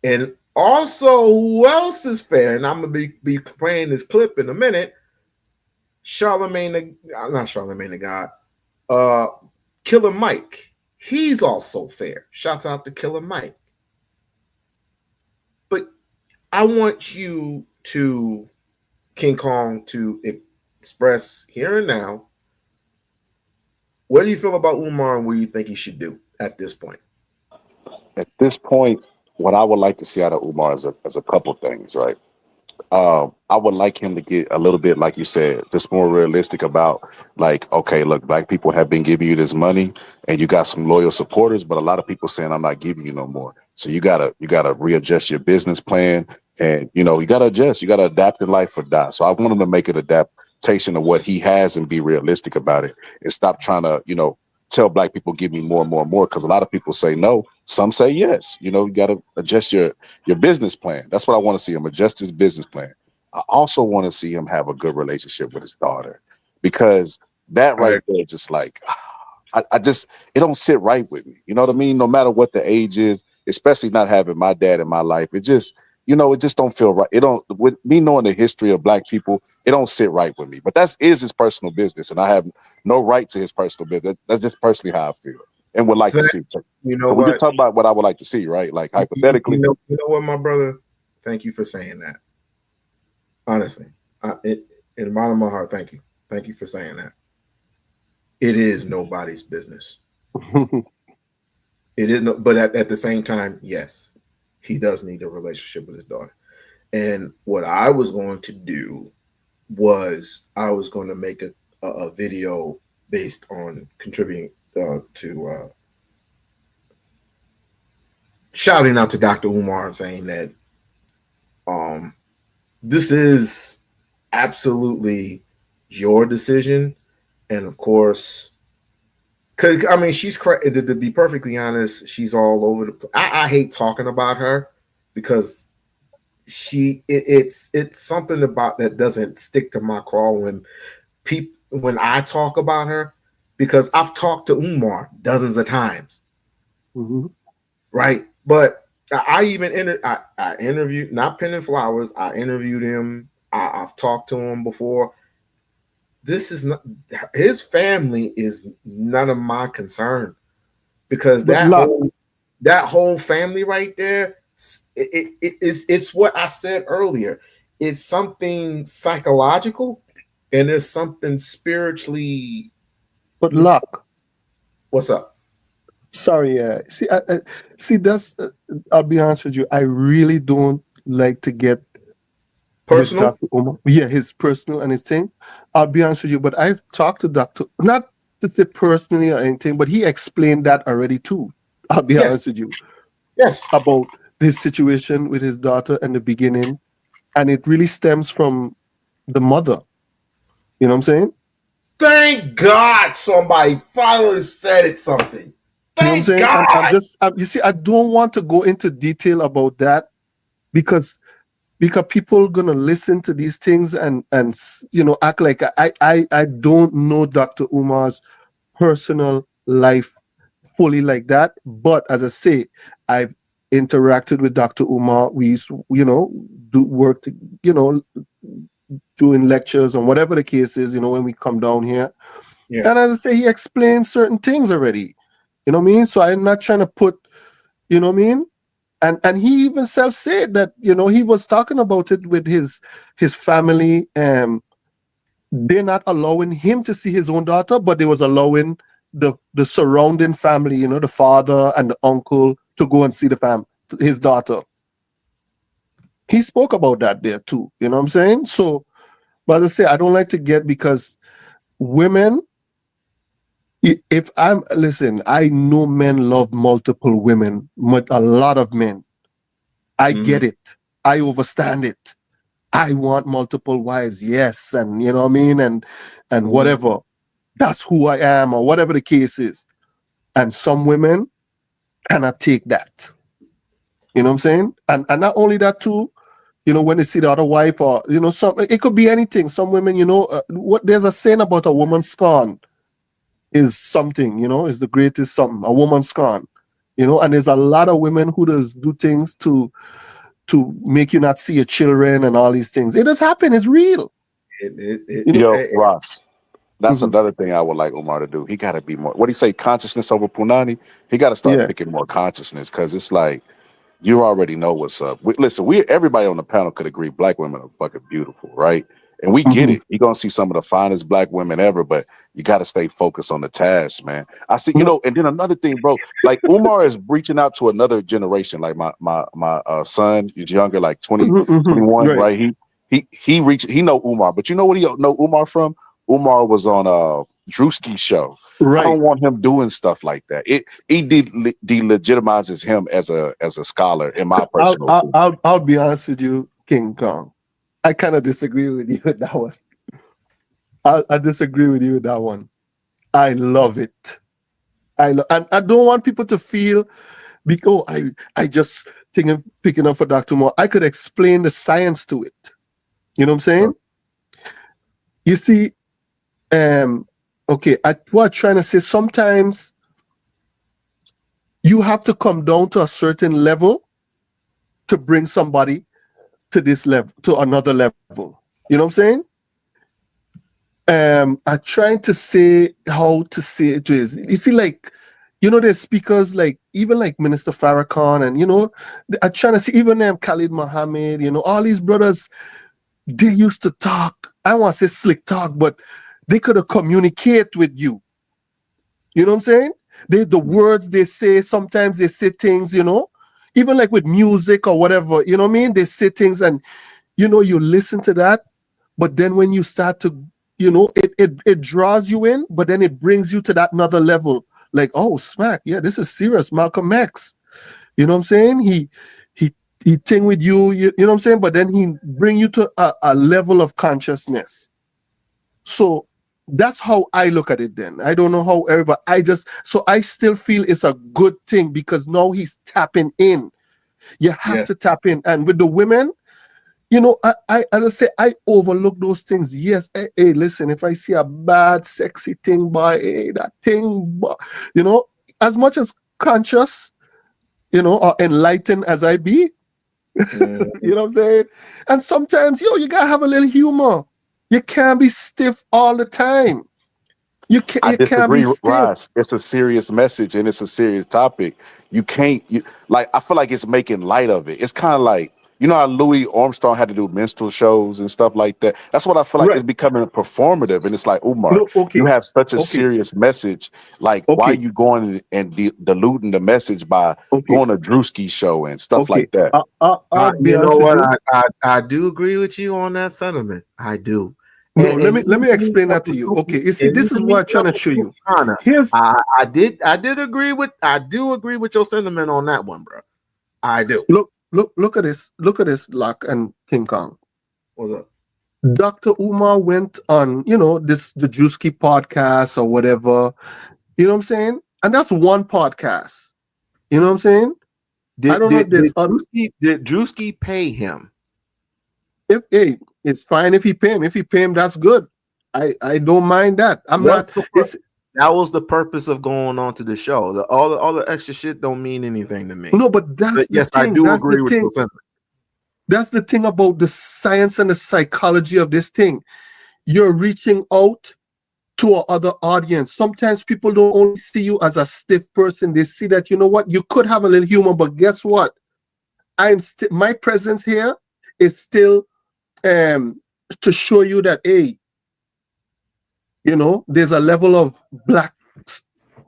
And also, who else is fair? And I'm gonna be playing this clip in a minute. Not Charlemagne the God. Uh, Killer Mike. He's also fair. Shouts out to Killer Mike. But I want you to, King Kong, to express here and now, what do you feel about Umar and what do you think he should do at this point? At this point, what I would like to see out of Umar is a couple things, right? I would like him to get a little bit, like you said, just more realistic about like, okay, look, black people have been giving you this money and you got some loyal supporters, but a lot of people saying I'm not giving you no more. So you gotta readjust your business plan and you gotta adjust, you gotta adapt in life or die. So I want him to make an adaptation of what he has and be realistic about it and stop trying to, tell black people give me more and more and more because a lot of people say no, some say yes. You gotta adjust your business plan. That's what I want to see him adjust his business plan. I also want to see him have a good relationship with his daughter because that I right there, just like I just it don't sit right with me. You know what I mean? No matter what the age is, especially not having my dad in my life, it just don't feel right. It don't with me knowing the history of black people, it don't sit right with me. But that is his personal business, and I have no right to his personal business. That's just personally how I feel and would like to Thank, see. So you know we just what? talk about what I would like to see, right? Like You hypothetically, know what, my brother? Thank you for saying that. Honestly, in the bottom of my heart, thank you for saying that. It is nobody's business. It is no, but at the same time, yes, he does need a relationship with his daughter. And what I was going to do was I was going to make a video based on contributing to shouting out to Dr. Umar and saying that um, this is absolutely your decision. And of course, because I mean, to be perfectly honest, she's all over the place. I hate talking about her because it's something about that doesn't stick to my craw when I talk about her, because I've talked to Umar dozens of times, Mm-hmm. right? But I even I interviewed, not Penning Flowers. I interviewed him. I've talked to him before. This is not, his family is none of my concern, because But luck. that whole family right there, it's what I said earlier. It's something psychological, and there's something spiritually. But luck. What's up? Sorry, yeah. See, see. That's. I'll be honest with you. I really don't like to get with Personal? Dr. Omar. Yeah, his personal and his thing. I'll be honest with you, but I've talked to Dr. Not to say personally or anything, but he explained that already too. I'll be Yes, honest with you yes. about this situation with his daughter in the beginning, and it really stems from the mother. You know what I'm saying? Thank God somebody finally said it something. You know what I'm Thank saying? I'm God. just, you see, I don't want to go into detail about that because people gonna listen to these things and act like I don't know Dr. Umar's personal life fully like that. But as I say, I've interacted with Dr. Umar. We used to, do work to, doing lectures and whatever the case is, when we come down here. Yeah, And as I say, he explained certain things already. You know what I mean? So I'm not trying to put, you know what I mean? And he even self said that, he was talking about it with his family. They're not allowing him to see his own daughter, but they was allowing the surrounding family, the father and the uncle, to go and see his daughter. He spoke about that there too. You know what I'm saying? So, but as I say, I don't like to get, because women, if I'm listen, I know men love multiple women, a lot of men. I mm-hmm. get it. I understand it. I want multiple wives, yes, and you know what I mean, and Mm-hmm. whatever. That's who I am, or whatever the case is. And some women cannot take that. You know what I'm saying? And not only that too, when they see the other wife, or some, it could be anything. Some women, what there's a saying about a woman scorn is something, is the greatest something. A woman scorn, and there's a lot of women who does do things to make you not see your children and all these things. It does happen. It's real. You know. Yo, Ross, that's Mhm. another thing I would like Umar to do. He got to be more. What do you say? Consciousness over punani. He got to start Yeah. picking more consciousness, because it's like you already know what's up. Listen, we everybody on the panel could agree black women are fucking beautiful, right? And we get Mhm. it. You're gonna see some of the finest black women ever, but you got to stay focused on the task, man. I see, No. and then another thing, bro. Like Umar is reaching out to another generation. Like my son is younger, like 20, Mhm, mhm. 21, Right. right? He know Umar, but you know what he know Umar from? Umar was on Drewski's show. I Right. don't want him doing stuff like that. He delegitimizes him as a scholar, in my I'll, personal I'll opinion. I'll I'll be honest with you, King Kong. I kind of disagree with you with that one. I disagree with you with that one. I love it. And I don't want people to feel because I just picking up for Dr. Moore. I could explain the science to it. You know what I'm saying? You see, um, okay, what I'm trying to say, sometimes you have to come down to a certain level to bring somebody to this level, to another level. You know what I'm saying? I trying to say how to say it is. You see, like, there's speakers like even like Minister Farrakhan, and I'm trying to see even Khalid Mohammed, all these brothers, they used to talk. I want to say slick talk, but they could have communicate with you. You know what I'm saying? The words they say, sometimes they say things, even like with music or whatever, you know what I mean? They say things and you listen to that, but then when you start to, it draws you in, but then it brings you to that another level. Like, oh, smack, yeah, this is serious. Malcolm X. You know what I'm saying? He he thing with you, you know what I'm saying? But then he bring you to a level of consciousness. So that's how I look at it then. I don't know how everybody, so I still feel it's a good thing because now he's tapping in. You have Yeah. to tap in. And with the women, I as I say, I overlook those things. Yes, hey, listen, if I see a bad, sexy thing, boy, hey, that thing, boy, as much as conscious, or enlightened as I be, Mhm. you know what I'm saying? And sometimes, you gotta have a little humor. You can't be stiff all the time. You can't, I you can't be disagree, stiff. Rise. It's a serious message and it's a serious topic. You can't, like, I feel like it's making light of it. It's kind of like, how Louis Armstrong had to do minstrel shows and stuff like that. That's what I feel like Right. it's becoming performative. And it's like, Umar, No, you okay. have such a Okay. serious message. Like, why are Okay. you going and diluting the message by Okay. going to Drewski show and stuff Okay. like that? I'll be You know honest with what? you. I do agree with you on that sentiment. I do. No, let me And let me even me, explain that to you. Uncle Okay. You see, and this is even what me, I'm trying to Uncle show you. Connor, Here's I do agree with your sentiment on that one, bro. I do. look at this. Look at this, Lock and King Kong. What's up? Dr. Umar went on, the Drewski podcast or whatever. You know what I'm saying? And that's one podcast. You know what I'm saying? I Did don't know did if there's did Drewski pay him? if hey, it's fine if he pay him. If he pay him, that's good. I don't mind that. I'm not What's the it's That was the purpose of going on to the show. All the extra shit don't mean anything to me. no, but But that's the yes, I thing. do That's the agree with thing. your sentiment. That's the thing about the science and the psychology of this thing. You're reaching out to a other audience. Sometimes people don't only see you as a stiff person. They see that, you know what, you could have a little humor, but guess what? My presence here is still to show you that, hey, there's a level of black.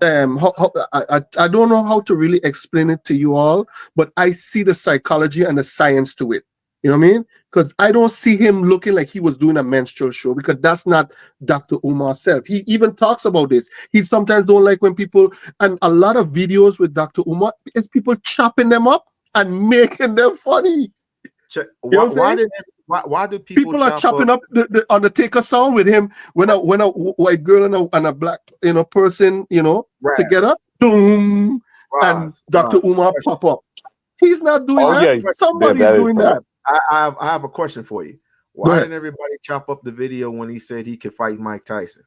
I don't know how to really explain it to you all, but I see the psychology and the science to it. You know what I mean? Because I don't see him looking like he was doing a menstrual show, because that's not Dr. Umar self. He even talks about this. He sometimes don't like when people, and a lot of videos with Dr. Umar is people chopping them up and making them funny. Check, You know why, what I'm saying? why do people People are chop chopping up? up the Undertaker song with him when a white girl and a black person Raz, together, boom, and Dr. Raz. Umar pop up. He's not doing Oh, that. yeah. Yeah, Somebody's that is doing funny. that. I have a question for you. Go Why ahead. didn't everybody chop up the video when he said he could fight Mike Tyson?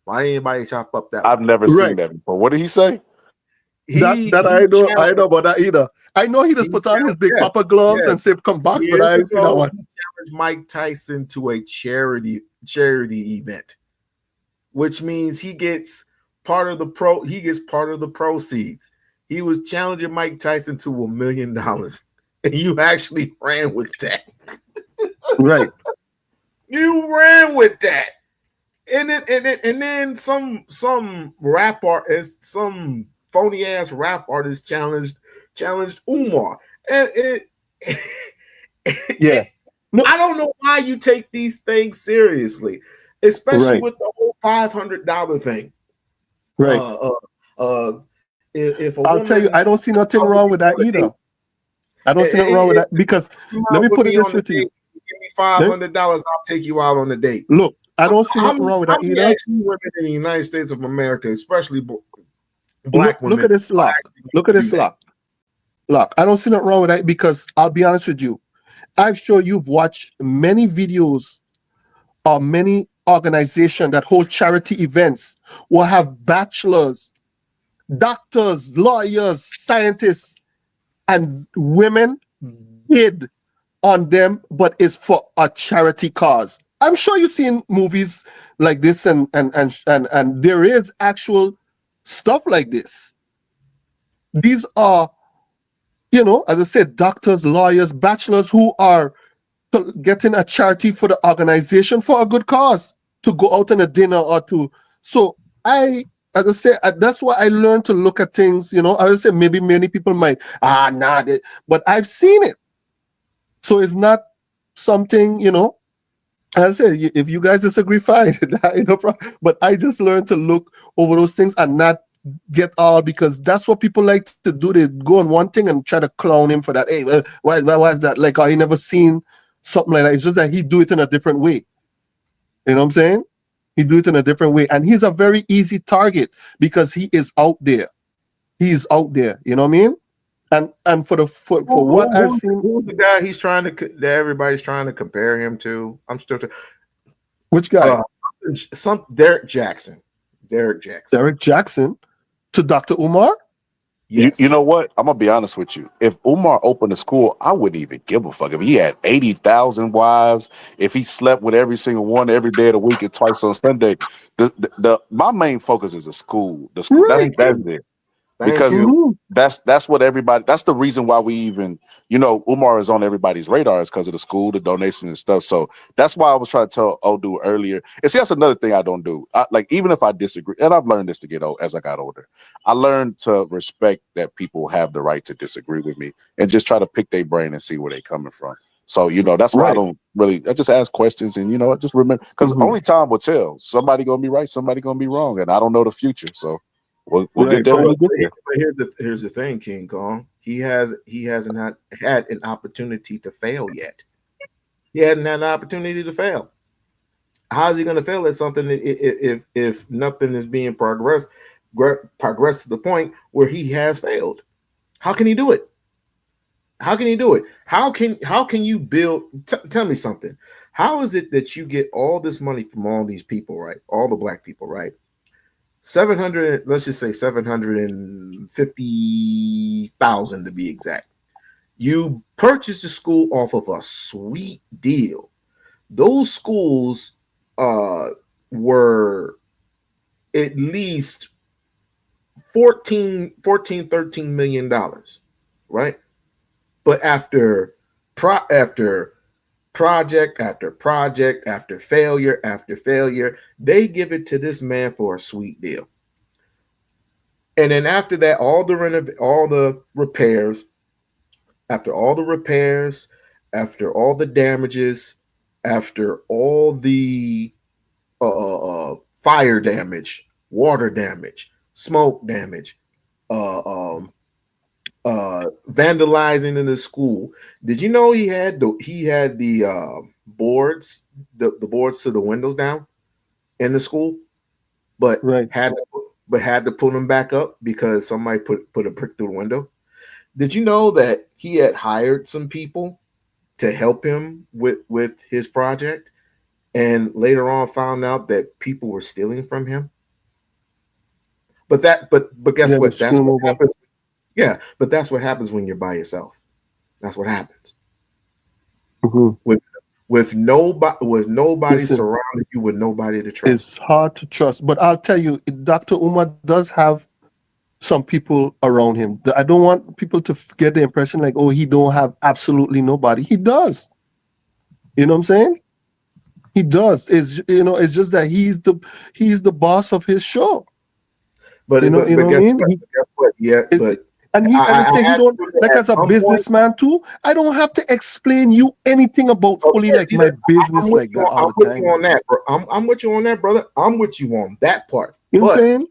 Why didn't anybody chop up that I've one? never Right. seen that before. What did he say? That He I know challenged about that either. I know he just he put on his challenged big yes, papa gloves yes. and say come box, but Years I ain't seen that ago, one. he challenged Mike Tyson to a charity event, which means he gets part of the proceeds. He was challenging Mike Tyson to $1 million, and you actually ran with that. Right. You ran with that. And then some rap artist, some phony ass rap artist challenged Umar. And Yeah. No. I don't know why you take these things seriously, especially Right. with the whole $500 thing. Right. Uh, if a I'll tell you, woman I don't see nothing out with wrong me with that on a date, either. I don't see nothing wrong with if that because you let out me with put it me this on way a to date, you. you give me $500, I'll take you out on a date. Look, I don't see How nothing wrong with how that many either. actually women in the United States of America, especially Look, black look women, at this are lock. actually Look going at to do this that? lock. I don't see nothing wrong with that because I'll be honest with you. I'm sure you've watched many videos or many organizations that hold charity events will have bachelors, doctors, lawyers, scientists, and women bid on them, but it's for a charity cause. I'm sure you've seen movies like this, and there is actual stuff like this. These are, as I said, doctors, lawyers, bachelors who are getting a charity for the organization for a good cause to go out on a dinner or to. So I as I say, that's why I learned to look at things. I would say maybe many people might but I've seen it, so it's not something. As I said, if you guys disagree, fine. No problem. But I just learned to look over those things and not get all, because that's what people like to do. They go on one thing and try to clown him for that. Hey, why is that? Like, he never seen something like that. It's just that he do it in a different way. You know what I'm saying? He do it in a different way, and he's a very easy target because he is out there. He's out there. You know what I mean? And for what I've seen, Who's the guy he's trying that everybody's trying to compare him to? I'm still which guy? Some Derek Jackson. Derek Jackson to Dr. Umar. Yes. You know what? I'm gonna be honest with you. If Umar opened a school, I wouldn't even give a fuck. If he had 80,000 wives, if he slept with every single one every day of the week and twice on Sunday, my main focus is a school. The school that's it. Because that's what everybody. That's the reason why we even, Umar is on everybody's radar, is because of the school, the donations and stuff. So that's why I was trying to tell Odu earlier. And see, that's another thing I don't do. Like, even if I disagree, and I've learned this as I got older, I learned to respect that people have the right to disagree with me and just try to pick their brain and see where they're coming from. So that's why I just ask questions, and I just remember, because only time will tell. Somebody gonna be right, somebody gonna be wrong, and I don't know the future. So we'll get there. But here's the thing, King Kong. He hasn't had an opportunity to fail yet. He hadn't had an opportunity to fail. How is he going to fail at something if nothing is being progressed to the point where he has failed? How can he do it? How can you build? Tell me something. How is it that you get all this money from all these people, right? All the black people, right? 700, let's just say 750,000 to be exact. You purchased the school off of a sweet deal. Those schools were at least 13 million dollars, right? But after project after project after failure, they give it to this man for a sweet deal. And then after that, all the repairs, after all the damages, after all the fire damage, water damage, smoke damage, vandalizing in the school. Did you know he had the boards, the boards to the windows down in the school, but had to put them back up because somebody put a brick through the window? Did you know that he had hired some people to help him with his project, and later on found out that people were stealing from him? But guess what? That's what happens. Yeah, but that's what happens when you're by yourself. That's what happens. Mm-hmm. With nobody surrounding you, with nobody to trust. It's hard to trust. But I'll tell you, Dr. Umar does have some people around him. I don't want people to get the impression like, oh, he don't have absolutely nobody. He does. You know what I'm saying? He does. It's just that he's the boss of his show. But you know what I mean? Guess what? Yeah, but and he, as I say, he don't, like, as a businessman too, I don't have to explain you anything about fully like my business like that all the time. I'm with you on that, bro. I'm with you on that, brother. I'm with you on that part. You know what I'm saying?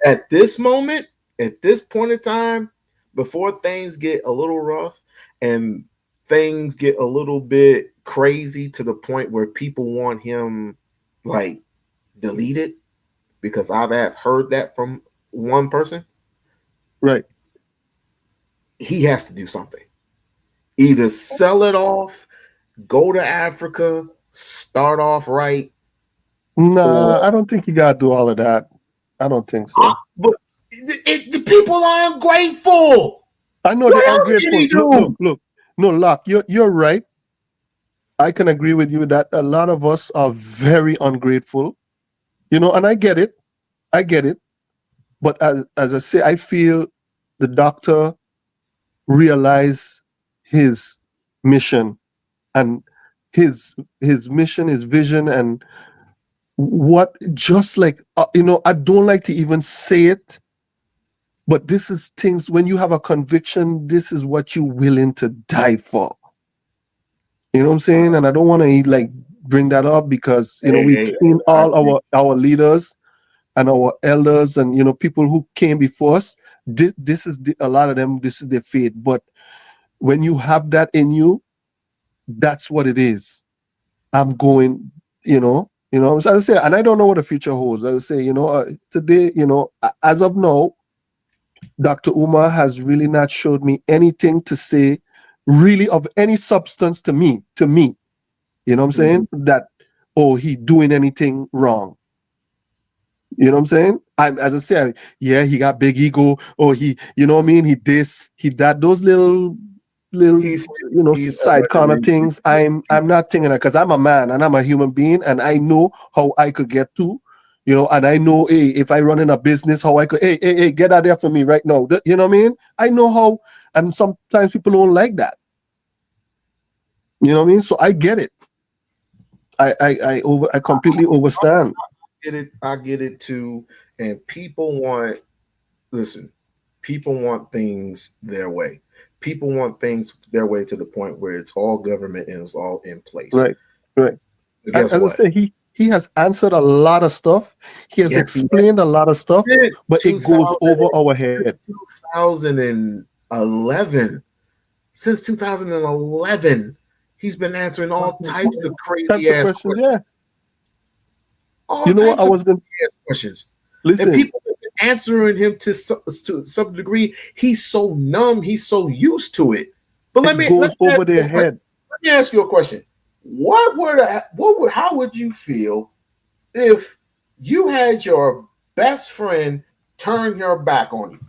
At this moment, at this point in time, before things get a little rough and things get a little bit crazy to the point where people want him like deleted, because I've heard that from one person. Right. He has to do something. Either sell it off, go to Africa, start off right. Nah, I don't think you gotta do all of that. I don't think so. But the people are ungrateful. I know they're ungrateful. Look. No, Loc, you're right. I can agree with you that a lot of us are very ungrateful. And I get it. But as I say, I feel the doctor realized his mission, and his mission, his vision, and what just like I don't like to even say it, but this is things when you have a conviction, this is what you're willing to die for. You know what I'm saying? And I don't want to like bring that up because we've Hey, seen I all agree. our leaders and our elders and people who came before us. This is a lot of them. This is their faith. But when you have that in you, that's what it is. I'm going. As I say, and I don't know what the future holds. As I say, today, as of now, Dr. Umar has really not showed me anything to say, really of any substance to me. You know what I'm saying? That, oh, he doing anything wrong. You know what I'm saying? As I said, yeah, he got big ego, or you know what I mean? He this, he that, those little, He's he's side corner things. I'm not thinking that because I'm a man and I'm a human being and I know how I could get to, and I know, hey, if I run in a business, how I could, hey, get out there for me right now. You know what I mean? I know how, and sometimes people don't like that. You know what I mean? So I get it. I completely understand. I get it too. And people want, listen, people want things their way. People want things their way to the point where it's all government and it's all in place. Right, right. But And guess as I what? say, he has answered a lot of stuff. He has Yes, he explained a lot of stuff, since but it goes 2000, over our head. since 2011. Since 2011, he's been answering all types of crazy Types of ass questions, questions. yeah. All You know what? I types of was going to crazy ass questions. And listen. people have been answering him to some degree. He's so numb. He's so used to it. But let It me goes ask over you their a question. head. Let me ask you a question. How would you feel if you had your best friend turn your back on you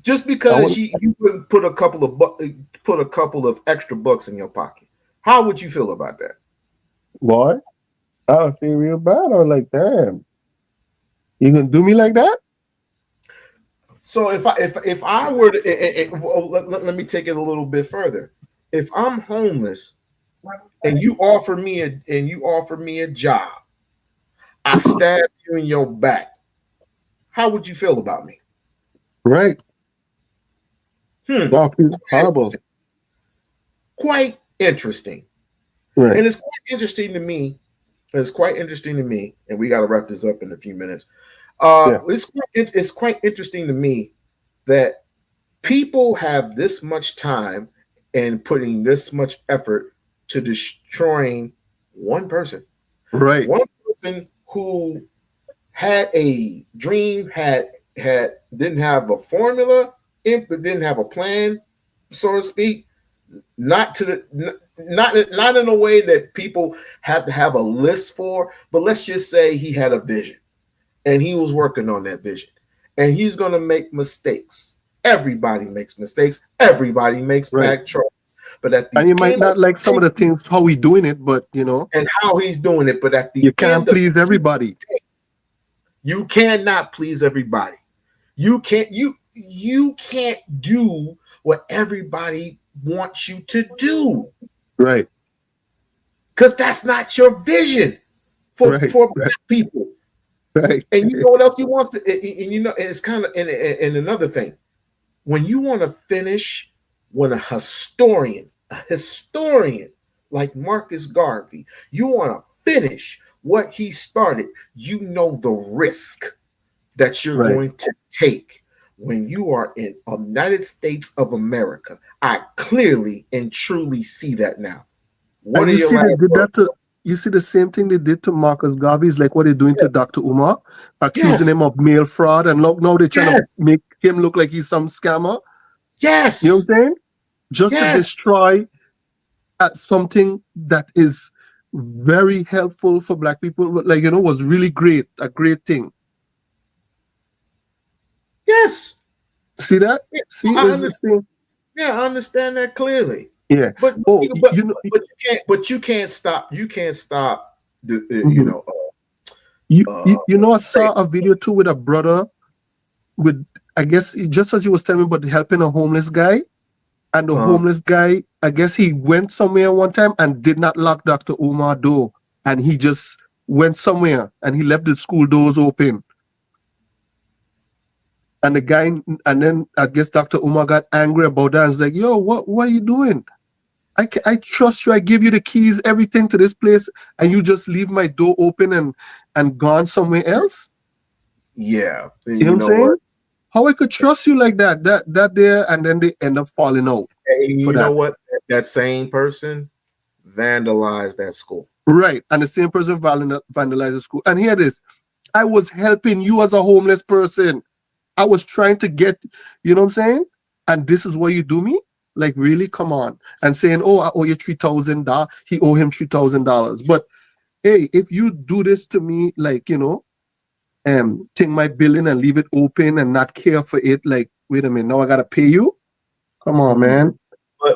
just I because want, you wouldn't put a couple of extra bucks in your pocket? How would you feel about that? boy, I would feel real bad. I was like, damn, you gonna do me like that? So if I were to well, let me take it a little bit further. If I'm homeless and you offer me a job, I stab you in your back. How would you feel about me? Right. Hmm. I feel Quite horrible. interesting. Quite interesting. Right. And it's quite interesting to me. It's quite interesting to me, and we got to wrap this up in a few minutes. Yeah. It's quite interesting to me that people have this much time and putting this much effort to destroying one person. Right. One person who had a dream, had didn't have a formula, didn't have a plan, so to speak. Not to the not in a way that people have to have a list for, but let's just say he had a vision and he was working on that vision, and he's going to make mistakes. Everybody makes mistakes. Everybody makes Right. bad choices. But at And the you might end of not like some the of the day, things how we doing it, but and how he's doing it, but at the you can't end of please the everybody. day, you cannot please everybody. You can't do what everybody wants you to do Right. because that's not your vision Right. for Right. black people. Right. And you know what else he wants to, and and it's kind of, and another thing, when you want to finish, when a historian like Marcus Garvey, you want to finish what he started, you know the risk that you're Right. going to take when you are in the United States of America. I clearly and truly see that now. What And are you your see they last did words? that to you see the same thing they did to Marcus Garvey is like what they're doing to Yes, Dr. Umar, accusing yes, him of mail fraud, and look, now they're trying to yes, make him look like he's some scammer. You know what I'm yes, saying? Just to yes. destroy something that is very helpful for black people, like was really great, a great thing. Yes. See that? Yeah, See, I it's the understand. same. Yeah, I understand that clearly. Yeah. But Oh, you know, you can't stop. You can't stop the mhm. I say saw a video too with a brother with, I guess, just as he was telling me about helping a homeless guy, and the uh homeless guy I guess he went somewhere one time and did not lock Dr. Umar door, and he just went somewhere and he left the school doors open. And the guy, and then I guess Dr. Umar got angry about that and was like, "Yo, what are you doing? I trust you. I give you the keys, everything to this place, and you just leave my door open and gone somewhere else." Yeah, You know what you I'm know what? saying? How I could trust you like that? That there, and then they end up falling out And for you know that. what? That same person vandalized that school. Right. And the same person vandalized the school. And here it is. I was helping you as a homeless person. I was trying to get, you know what I'm saying? And this is what you do me? Like, really? Come on. And saying, oh, I owe you $3,000. He owe him $3,000. But hey, if you do this to me, like, take my billing and leave it open and not care for it, like, wait a minute, now I gotta pay you? Come on, Mm. man.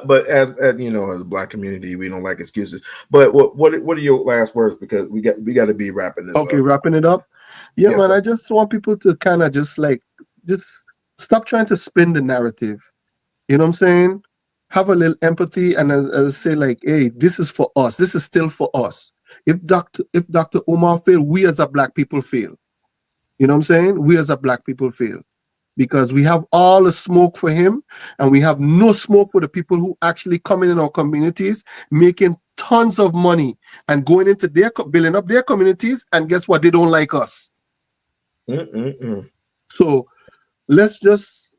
But as you know, as a black community, we don't like excuses. But what are your last words? Because we got to be wrapping this Okay, up. wrapping it up. Yeah, Yes, man. sir. I just want people to kind of just stop trying to spin the narrative. You know what I'm saying? Have a little empathy and say like, hey, this is for us. This is still for us. If Dr. Omar failed, we as a black people fail. You know what I'm saying? We as a black people fail because we have all the smoke for him and we have no smoke for the people who actually come in our communities making tons of money and going into building up their communities, and guess what, they don't like us. Mm-mm-mm. So let's just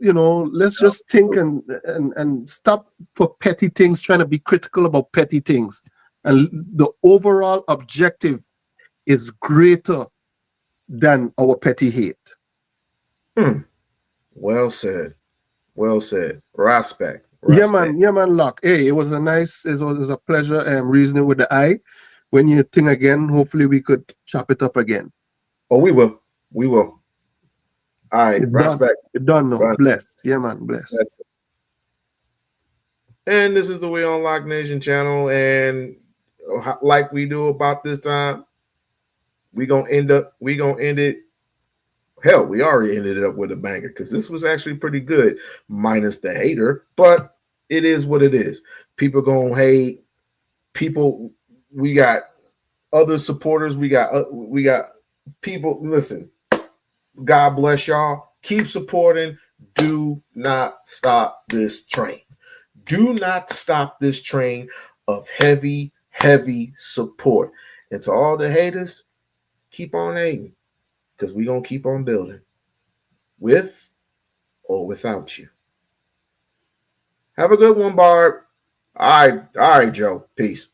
think and stop for petty things, trying to be critical about petty things, and the overall objective is greater than our petty hate. Hmm. Well said. Well said. Respect. Yeah, Respect. man. Yeah, man. Lock. Hey, it was a pleasure reasoning with the eye. When you think again, hopefully we could chop it up again. Oh, we will. We will. All right. It done. Respect. It done. No, Fun. bless. Yeah, man. Bless. That's And this is the We-On-Loc Nation channel. And like we do about this time, we gonna end it. Hell, we already ended it up with a banger because this was actually pretty good, minus the hater. But it is what it is. People gonna hate. People, we got other supporters. We got people. Listen, God bless y'all. Keep supporting. Do not stop this train. Do not stop this train of heavy, heavy support. And to all the haters, keep on hating because we're going to keep on building with or without you. Have a good one, Barb. All right, Joe. Peace.